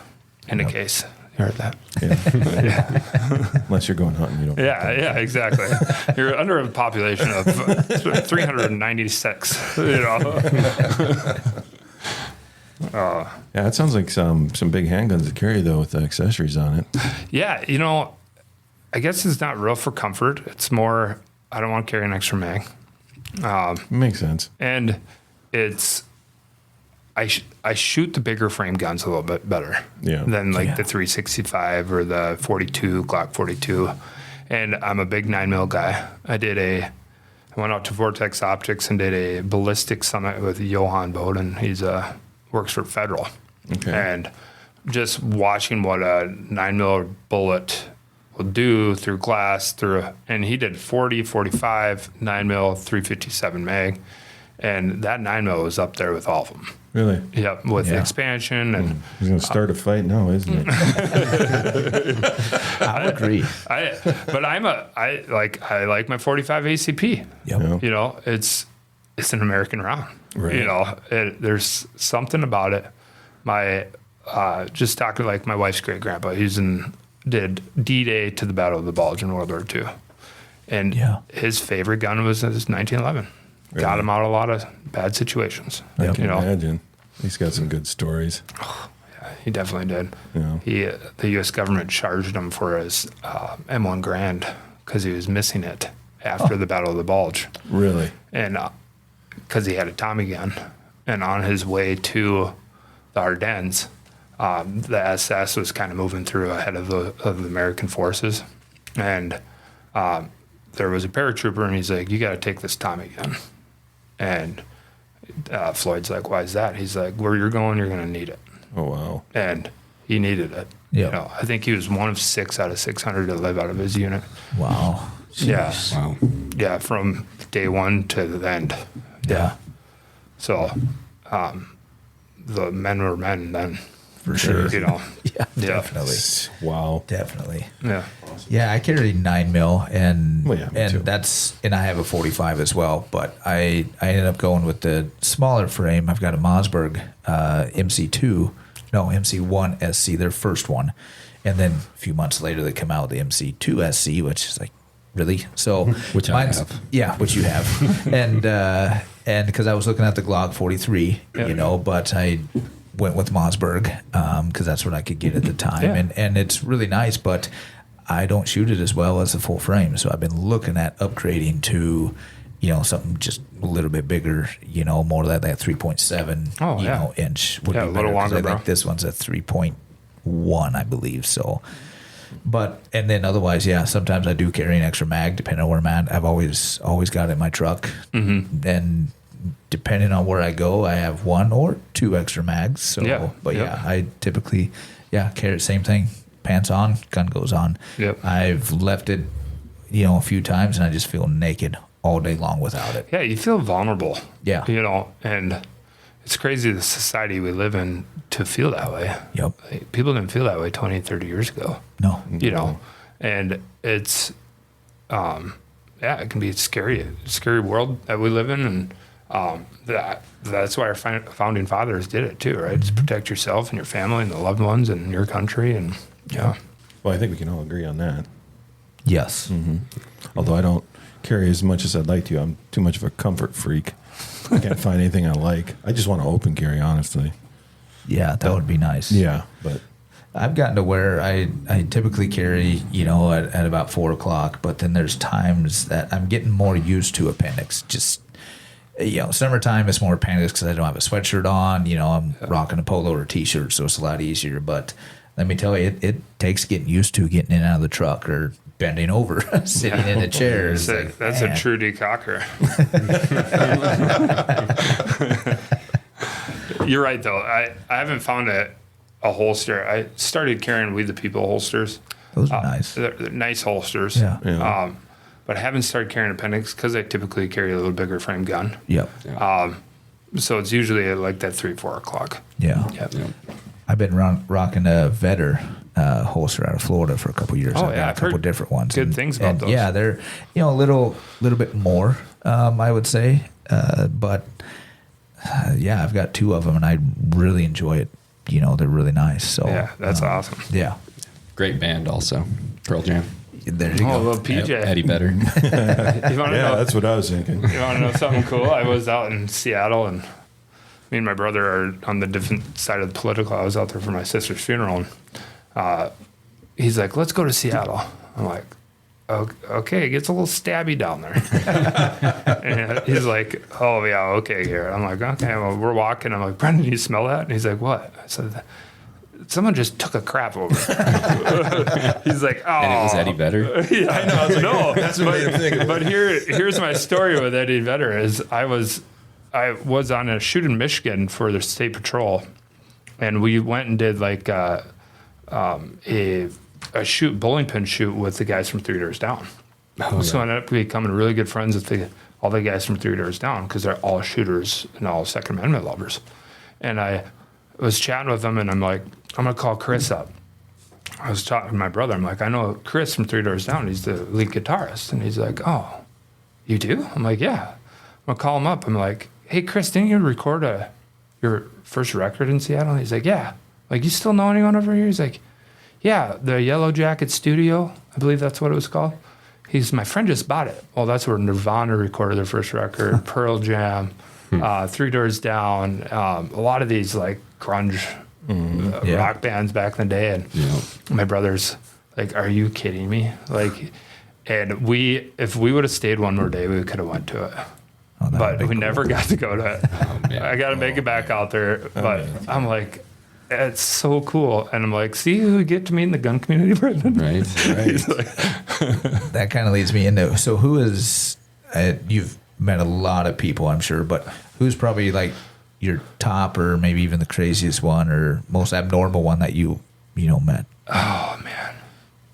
[SPEAKER 4] In a case. You heard that?
[SPEAKER 2] Unless you're going hunting, you don't.
[SPEAKER 4] Yeah, exactly. You're under a population of 396, you know.
[SPEAKER 2] Yeah, it sounds like some big handguns to carry though with the accessories on it.
[SPEAKER 4] Yeah, you know, I guess it's not real for comfort. It's more, I don't want to carry an extra mag.
[SPEAKER 2] Makes sense.
[SPEAKER 4] And it's, I shoot the bigger frame guns a little bit better than like the 365 or the 42, Glock 42. And I'm a big 9mm guy. I went out to Vortex Optics and did a ballistic summit with Johan Boden. He's works for Federal.
[SPEAKER 2] Okay.
[SPEAKER 4] And just watching what a 9mm bullet will do through glass, and he did 40, 45, 9mm, 357 mag. And that 9mm was up there with all of them.
[SPEAKER 2] Really?
[SPEAKER 4] Yep, with the expansion and
[SPEAKER 2] He's gonna start a fight now, isn't it?
[SPEAKER 1] I agree.
[SPEAKER 4] I like my 45 ACP.
[SPEAKER 1] Yep.
[SPEAKER 2] Yeah.
[SPEAKER 4] You know, it's an American round.
[SPEAKER 2] Right.
[SPEAKER 4] You know, there's something about it. My just talking like my wife's great grandpa. Did D-Day to the Battle of the Bulge in World War II, and his favorite gun was his 1911.
[SPEAKER 2] Really?
[SPEAKER 4] Got him out of a lot of bad situations.
[SPEAKER 2] I can
[SPEAKER 4] You know,
[SPEAKER 2] imagine. He's got some good stories.
[SPEAKER 4] he definitely did.
[SPEAKER 2] Yeah.
[SPEAKER 4] The U.S. government charged him for his M1 Grand because he was missing it after the Battle of the Bulge.
[SPEAKER 2] Really?
[SPEAKER 4] And because he had a Tommy gun, and on his way to the Ardennes, the SS was kind of moving through ahead of the American forces, and there was a paratrooper, and he's like, "You got to take this Tommy gun," and Floyd's like, "Why is that?" He's like, "Where you're going, you're going to need it."
[SPEAKER 2] Oh, wow.
[SPEAKER 4] and he needed it.
[SPEAKER 1] Yeah.
[SPEAKER 4] You know, I think he was one of 6 out of 600 to live out of his unit.
[SPEAKER 1] Wow.
[SPEAKER 4] Yeah.
[SPEAKER 3] Wow.
[SPEAKER 4] Yeah, from day one to the end.
[SPEAKER 1] Yeah.
[SPEAKER 4] So, the men were men then.
[SPEAKER 1] For sure.
[SPEAKER 4] You know.
[SPEAKER 1] Yeah, definitely.
[SPEAKER 2] Wow.
[SPEAKER 1] Definitely.
[SPEAKER 4] Yeah.
[SPEAKER 1] Yeah, I carry 9mm and
[SPEAKER 2] Well, yeah, me too.
[SPEAKER 1] and I have a 45 as well, but I ended up going with the smaller frame. I've got a Mossberg MC1 SC, their first one. And then a few months later they come out with the MC2 SC, which is like, really? So
[SPEAKER 3] Which I have.
[SPEAKER 1] Yeah, which you have. and because I was looking at the Glock 43,
[SPEAKER 4] Yeah.
[SPEAKER 1] you know, but I went with Mossberg because that's what I could get at the time.
[SPEAKER 4] Yeah.
[SPEAKER 1] And it's really nice, but I don't shoot it as well as the full frame. So I've been looking at upgrading to, you know, something just a little bit bigger, you know, more like that 3.7
[SPEAKER 4] Oh,
[SPEAKER 1] you
[SPEAKER 4] yeah.
[SPEAKER 1] know, inch would
[SPEAKER 4] Yeah,
[SPEAKER 1] be
[SPEAKER 4] a little
[SPEAKER 1] better, 'cause
[SPEAKER 4] longer,
[SPEAKER 1] I
[SPEAKER 4] bro.
[SPEAKER 1] think this one's a 3.1, I believe. So, but, and then otherwise, yeah, sometimes I do carry an extra mag depending on where I'm at. I've always got it in my truck.
[SPEAKER 4] Mm-hmm.
[SPEAKER 1] And depending on where I go, I have 1 or 2 extra mags. So,
[SPEAKER 4] Yeah,
[SPEAKER 1] but
[SPEAKER 4] yep.
[SPEAKER 1] yeah, I typically, carry the same thing. Pants on, gun goes on.
[SPEAKER 4] Yep.
[SPEAKER 1] I've left it, you know, a few times and I just feel naked all day long without it.
[SPEAKER 4] Yeah, you feel vulnerable.
[SPEAKER 1] Yeah.
[SPEAKER 4] You know, and it's crazy the society we live in to feel that way.
[SPEAKER 1] Yep.
[SPEAKER 4] Like, people didn't feel that way 20, 30 years ago.
[SPEAKER 1] No.
[SPEAKER 4] You know, and it's, it can be a scary world that we live in. And that's why our founding fathers did it too, right? To protect yourself and your family and the loved ones and your country. And yeah.
[SPEAKER 2] Well, I think we can all agree on that.
[SPEAKER 1] Yes.
[SPEAKER 2] Although I don't carry as much as I'd like to. I'm too much of a comfort freak. I can't find anything I like. I just want to open carry, honestly.
[SPEAKER 1] Yeah, that would be nice.
[SPEAKER 2] Yeah, but
[SPEAKER 1] I've gotten to where I typically carry, you know, at about 4 o'clock, but then there's times that I'm getting more used to appendix. Just, you know, summertime is more appendix because I don't have a sweatshirt on. You know, I'm rocking a polo or a t-shirt, so it's a lot easier. But let me tell you, it takes getting used to getting in and out of the truck or bending over, sitting in a chair. It's like,
[SPEAKER 4] That's
[SPEAKER 1] man.
[SPEAKER 4] a true decocker. You're right, though. I haven't found a holster. I started carrying We the People holsters.
[SPEAKER 1] Those are nice.
[SPEAKER 4] They're nice holsters.
[SPEAKER 1] Yeah.
[SPEAKER 2] Yeah.
[SPEAKER 4] But I haven't started carrying appendix because I typically carry a little bigger frame gun.
[SPEAKER 1] Yep.
[SPEAKER 4] So it's usually like that 3-4 o'clock.
[SPEAKER 1] Yeah.
[SPEAKER 4] Yep.
[SPEAKER 1] I've been rocking a Vetter holster out of Florida for a couple years.
[SPEAKER 4] Oh,
[SPEAKER 1] I've
[SPEAKER 4] yeah,
[SPEAKER 1] got
[SPEAKER 4] I've
[SPEAKER 1] a couple
[SPEAKER 4] heard
[SPEAKER 1] different ones.
[SPEAKER 4] good things about those.
[SPEAKER 1] Yeah, they're, you know, a little bit more, I would say. But yeah, I've got 2 of them and I really enjoy it. You know, they're really nice. So
[SPEAKER 4] Yeah, that's awesome.
[SPEAKER 1] Yeah.
[SPEAKER 3] Great band also. Pearl Jam.
[SPEAKER 1] There you
[SPEAKER 4] Oh,
[SPEAKER 1] go.
[SPEAKER 4] little PJ.
[SPEAKER 3] Eddie Vedder.
[SPEAKER 4] You want to know?
[SPEAKER 2] that's what I was thinking.
[SPEAKER 4] You want to know something cool? I was out in Seattle, and me and my brother are on the different side of the political. I was out there for my sister's funeral, and he's like, "Let's go to Seattle." I'm like, "Okay." It gets a little stabby down there. And he's like, "Oh yeah, okay, Garret." I'm like, "Okay." Well, we're walking. I'm like, "Brendan, you smell that?" And he's like, "What?" I said, "Someone just took a crap over." He's like, "Oh."
[SPEAKER 3] And it was Eddie Vedder.
[SPEAKER 4] Yeah, I know. No,
[SPEAKER 2] That's what made him think.
[SPEAKER 4] but here's my story with Eddie Vedder is I was on a shoot in Michigan for the state patrol, and we went and did like a shoot bowling pin shoot with the guys from 3 Doors Down. So I ended up becoming really good friends with all the guys from 3 Doors Down because they're all shooters and all Second Amendment lovers. And I was chatting with them, and I'm like, I'm gonna call Chris up. I was talking to my brother. I'm like, I know Chris from 3 Doors Down. He's the lead guitarist. And he's like, "Oh, you do?" I'm like, "Yeah." I'm gonna call him up. I'm like, "Hey, Chris, didn't you record your first record in Seattle?" And he's like, "Yeah." I'm like, "You still know anyone over here?" He's like, "Yeah, the Yellow Jacket Studio. I believe that's what it was called." My friend just bought it. Well, that's where Nirvana recorded their first record, Pearl Jam, 3 Doors Down, a lot of these like grunge rock bands back in the day. And my brother's like, "Are you kidding me?" Like, and if we would have stayed one more day, we could have went to it.
[SPEAKER 1] Oh, that
[SPEAKER 4] But
[SPEAKER 1] would be
[SPEAKER 4] we
[SPEAKER 1] cool.
[SPEAKER 4] never got to go to it.
[SPEAKER 3] man.
[SPEAKER 4] I got to make it back out there. But I'm like, it's so cool. And I'm like, see who we get to meet in the gun community, Brendan?
[SPEAKER 3] Right.
[SPEAKER 4] He's like,
[SPEAKER 1] That kind of leads me into, so who is, you've met a lot of people, I'm sure, but who's probably like your top or maybe even the craziest one or most abnormal one that you met?
[SPEAKER 4] Oh man,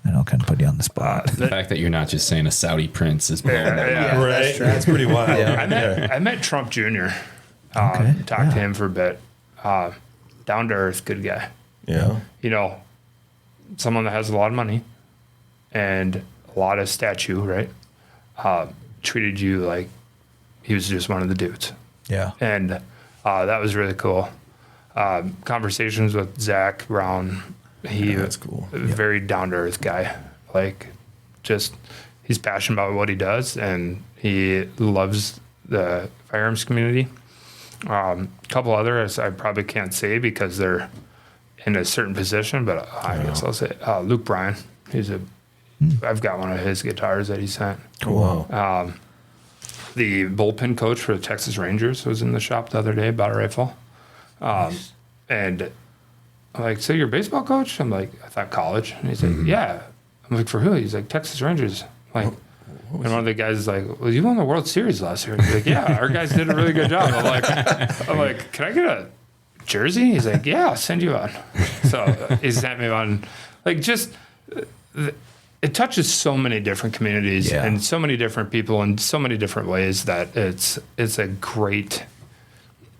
[SPEAKER 1] I know, kind of put you on the spot.
[SPEAKER 3] The fact that you're not just saying a Saudi prince is blowing that
[SPEAKER 4] yeah.
[SPEAKER 3] mind.
[SPEAKER 5] Right. That's pretty wild.
[SPEAKER 4] I met Trump Jr. Talked to him for a bit. Down to earth, good guy.
[SPEAKER 2] Yeah.
[SPEAKER 4] Someone that has a lot of money and a lot of statue, right? Treated you like he was just one of the dudes.
[SPEAKER 1] Yeah.
[SPEAKER 4] And that was really cool. Conversations with Zach Brown.
[SPEAKER 2] That's cool.
[SPEAKER 4] Very down to earth guy. Like, just he's passionate about what he does, and he loves the firearms community. A couple others I probably can't say because they're in a certain position, but I guess I'll say Luke Bryan. I've got one of his guitars that he sent.
[SPEAKER 2] Cool.
[SPEAKER 4] The bullpen coach for the Texas Rangers was in the shop the other day, bought a rifle. And I'm like, so you're a baseball coach? I'm like, I thought college. And he's like, yeah. I'm like, for who? He's like, Texas Rangers. I'm like, and one of the guys is like, well, you won the World Series last year. He's like, yeah, our guys did a really good job. I'm like, can I get a jersey? He's like, yeah, I'll send you one. So he sent me one. Like, just, it touches so many different communities and so many different people in so many different ways that it's a great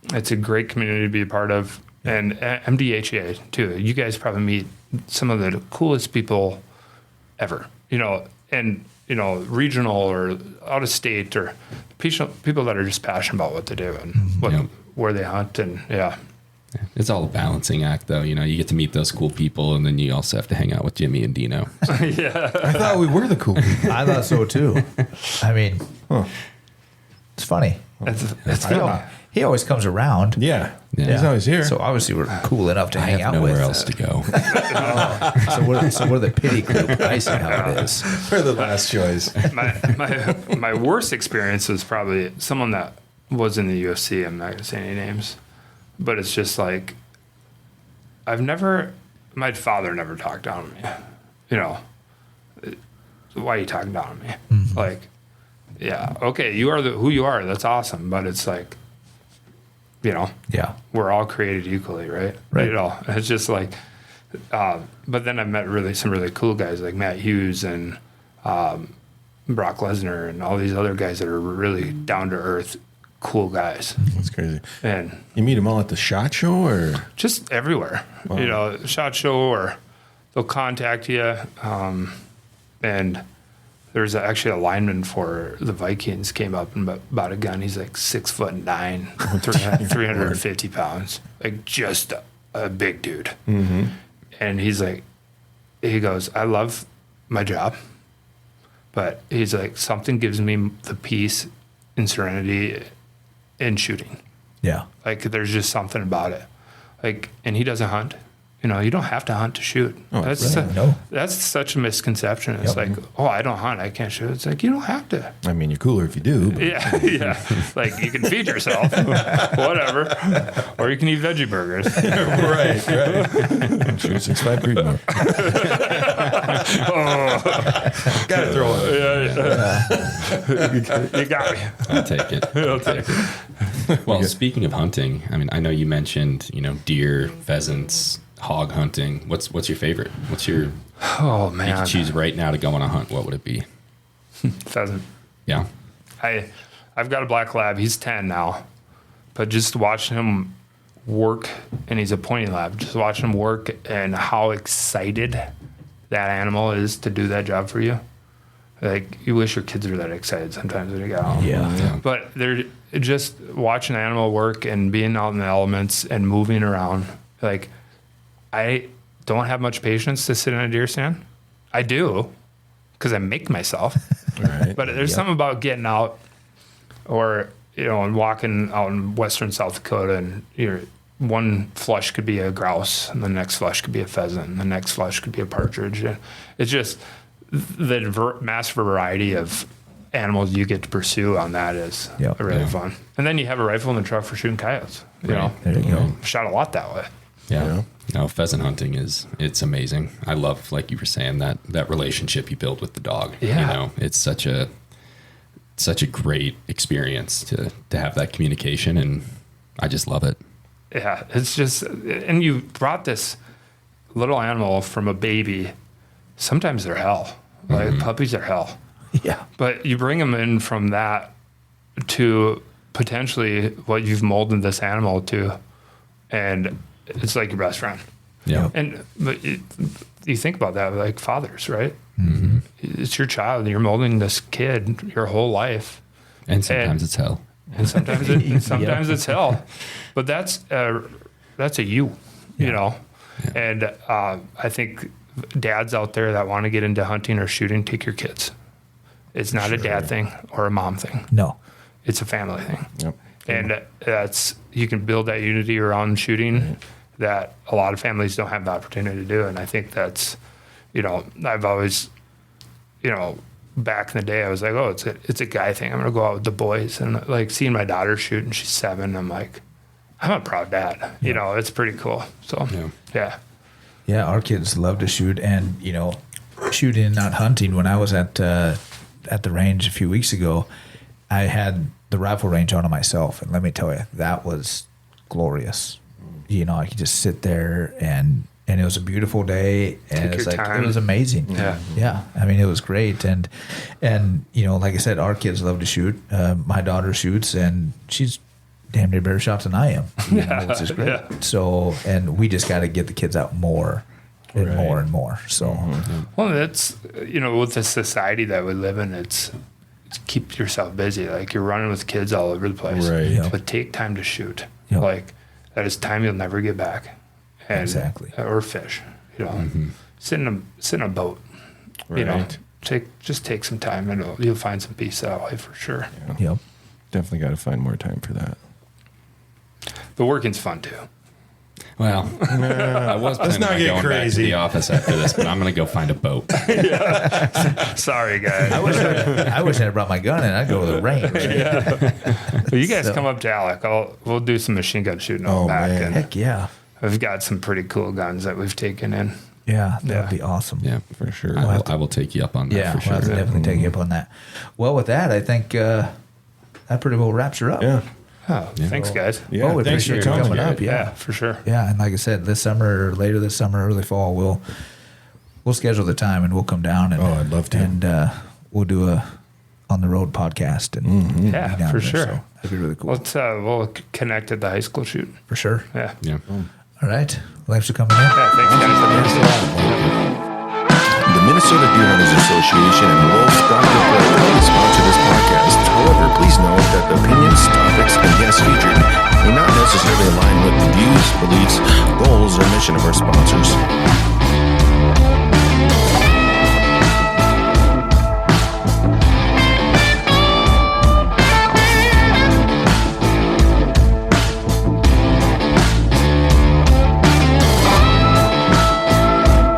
[SPEAKER 4] community to be a part of. And MDHA too. You guys probably meet some of the coolest people ever, and regional or out of state or people that are just passionate about what they do and where they hunt. And
[SPEAKER 3] It's all a balancing act, though. You get to meet those cool people, and then you also have to hang out with Jimmy and Dino.
[SPEAKER 2] I thought we were the cool people.
[SPEAKER 1] I thought so too. I mean, it's funny.
[SPEAKER 4] It's cool.
[SPEAKER 1] He always comes around.
[SPEAKER 2] Yeah. He's always here.
[SPEAKER 1] So obviously we're cool enough to hang out
[SPEAKER 3] Nowhere
[SPEAKER 1] with.
[SPEAKER 3] else to go.
[SPEAKER 1] So we're the pity group. I see how it is.
[SPEAKER 2] We're the last choice.
[SPEAKER 4] My worst experience was probably someone that was in the UFC. I'm not going to say any names, but it's just like my father never talked down on me. Why are you talking down on me?
[SPEAKER 1] Mm-hmm.
[SPEAKER 4] Like, yeah, okay, you are who you are. That's awesome, but it's like, we're all created equally, right?
[SPEAKER 1] Right.
[SPEAKER 4] It's just like, but then I've met some really cool guys like Matt Hughes and Brock Lesnar and all these other guys that are really down to earth, cool guys.
[SPEAKER 2] That's crazy.
[SPEAKER 4] And
[SPEAKER 2] you meet them all at the SHOT Show or?
[SPEAKER 4] Just everywhere. Wow. SHOT Show, or they'll contact you. And there's actually a lineman for the Vikings came up and bought a gun. He's like 6'9", 350 pounds, like just a big dude. Mm-hmm. And he goes, I love my job, but he's like, something gives me the peace and serenity in shooting.
[SPEAKER 1] Yeah.
[SPEAKER 4] Like, there's just something about it. Like, and he doesn't hunt. You don't have to hunt to shoot.
[SPEAKER 2] Oh,
[SPEAKER 4] That's such a misconception. It's like, oh, I don't hunt, I can't shoot. It's like, you don't have to.
[SPEAKER 2] I mean, you're cooler if you do. But.
[SPEAKER 4] Yeah. Like, you can feed yourself, whatever, or you can eat veggie burgers.
[SPEAKER 2] right. I'm sure 6'5" Creedmoor. Gotta throw it.
[SPEAKER 4] You got me.
[SPEAKER 3] I'll take it. Well, speaking of hunting, I mean, I know you mentioned, deer, pheasants, hog hunting. What's your favorite? What's your?
[SPEAKER 4] Oh man!
[SPEAKER 3] You could choose right now to go on a hunt. What would it be?
[SPEAKER 4] Pheasant.
[SPEAKER 3] Yeah.
[SPEAKER 4] I've got a black lab. He's 10 now, but just watching him work, and he's a pointy lab. Just watching him work and how excited that animal is to do that job for you. Like, you wish your kids were that excited sometimes when you get home.
[SPEAKER 1] Yeah.
[SPEAKER 4] But they're just watching an animal work and being out in the elements and moving around. Like, I don't have much patience to sit in a deer stand. I do, because I make myself.
[SPEAKER 2] Right.
[SPEAKER 4] But there's something about getting out, or and walking out in western South Dakota, and one flush could be a grouse, and the next flush could be a pheasant, and the next flush could be a partridge. And it's just the mass variety of animals you get to pursue on that is really fun. And then you have a rifle in the truck for shooting coyotes.
[SPEAKER 1] There you go.
[SPEAKER 4] Shot a lot that way.
[SPEAKER 3] Yeah. No, pheasant hunting it's amazing. I love, like you were saying, that relationship you build with the dog.
[SPEAKER 4] Yeah.
[SPEAKER 3] It's such a great experience to have that communication, and I just love it.
[SPEAKER 4] Yeah, it's just, and you brought this little animal from a baby. Sometimes they're hell. Like puppies are hell.
[SPEAKER 1] Yeah.
[SPEAKER 4] But you bring them in from that to potentially what you've molded this animal to, and it's like your best friend.
[SPEAKER 3] Yeah.
[SPEAKER 4] But you think about that, like fathers, right? Mm-hmm. It's your child, and you're molding this kid your whole life.
[SPEAKER 3] And sometimes it's hell.
[SPEAKER 4] And sometimes it's hell. But that's a you know. Yeah. And I think dads out there that want to get into hunting or shooting, take your kids. It's not a dad thing or a mom thing.
[SPEAKER 1] No.
[SPEAKER 4] It's a family thing.
[SPEAKER 2] Yep.
[SPEAKER 4] And you can build that unity around shooting that a lot of families don't have the opportunity to do. And I think that's, I've always, back in the day, I was like, oh, it's a guy thing. I'm going to go out with the boys. And like seeing my daughter shoot and she's 7, I'm like, I'm a proud dad. Yeah. It's pretty cool. So, yeah.
[SPEAKER 1] Yeah, our kids love to shoot, and shooting, not hunting. When I was at the range a few weeks ago, I had the rifle range on myself, and let me tell you, that was glorious. I could just sit there, and it was a beautiful day, and it's like time. It was amazing. Yeah. I mean, it was great, and like I said, our kids love to shoot. My daughter shoots, and she's damn near better shot than I am, which is great. Yeah. So, and we just got to get the kids out more and more and more. So,
[SPEAKER 4] well, that's with the society that we live in, it's keep yourself busy. Like you're running with kids all over the place,
[SPEAKER 2] right?
[SPEAKER 1] Yep.
[SPEAKER 4] But take time to shoot. Yep. Like that is time you'll never get back. And,
[SPEAKER 1] exactly.
[SPEAKER 4] Or fish. Sit in a boat.
[SPEAKER 2] Right.
[SPEAKER 4] Take some time, and you'll find some peace that way for sure.
[SPEAKER 1] Yeah. Yep.
[SPEAKER 2] Definitely got to find more time for that.
[SPEAKER 4] But working's fun too.
[SPEAKER 3] Well, I was planning on going back to the office after this, but I'm going to go find a boat.
[SPEAKER 4] Sorry, guys.
[SPEAKER 1] I wish I had brought my gun and I'd go to the range.
[SPEAKER 4] Well, you guys come up to Alec. We'll do some machine gun shooting on the back.
[SPEAKER 2] Man.
[SPEAKER 4] And
[SPEAKER 1] heck yeah.
[SPEAKER 4] We've got some pretty cool guns that we've taken in.
[SPEAKER 1] Yeah, that'd be awesome.
[SPEAKER 3] Yeah, for sure. I will take you up on that.
[SPEAKER 1] Yeah,
[SPEAKER 3] for sure.
[SPEAKER 1] I'll definitely take you up on that. Well, with that, I think that pretty well wraps her up.
[SPEAKER 2] Yeah.
[SPEAKER 4] Oh, thanks, guys.
[SPEAKER 2] Yeah,
[SPEAKER 1] we
[SPEAKER 2] thanks
[SPEAKER 1] appreciate
[SPEAKER 2] for
[SPEAKER 1] you coming up.
[SPEAKER 4] Yeah, for sure.
[SPEAKER 1] Yeah, and like I said, this summer or later this summer, early fall, we'll schedule the time and we'll come down. And,
[SPEAKER 2] I'd love to.
[SPEAKER 1] And we'll do a on the road podcast. And
[SPEAKER 4] yeah, for sure.
[SPEAKER 1] So that'd be really cool.
[SPEAKER 4] We'll connect at the high school shoot.
[SPEAKER 1] For sure.
[SPEAKER 4] Yeah.
[SPEAKER 1] All right. Well, thanks for coming in.
[SPEAKER 4] Yeah, thanks, guys.
[SPEAKER 2] The Minnesota Deer Hunters Association and wolf.report proudly sponsor this podcast. However, please note that the opinions, topics, and guests featured may not necessarily align with the views, beliefs, goals, or mission of our sponsors.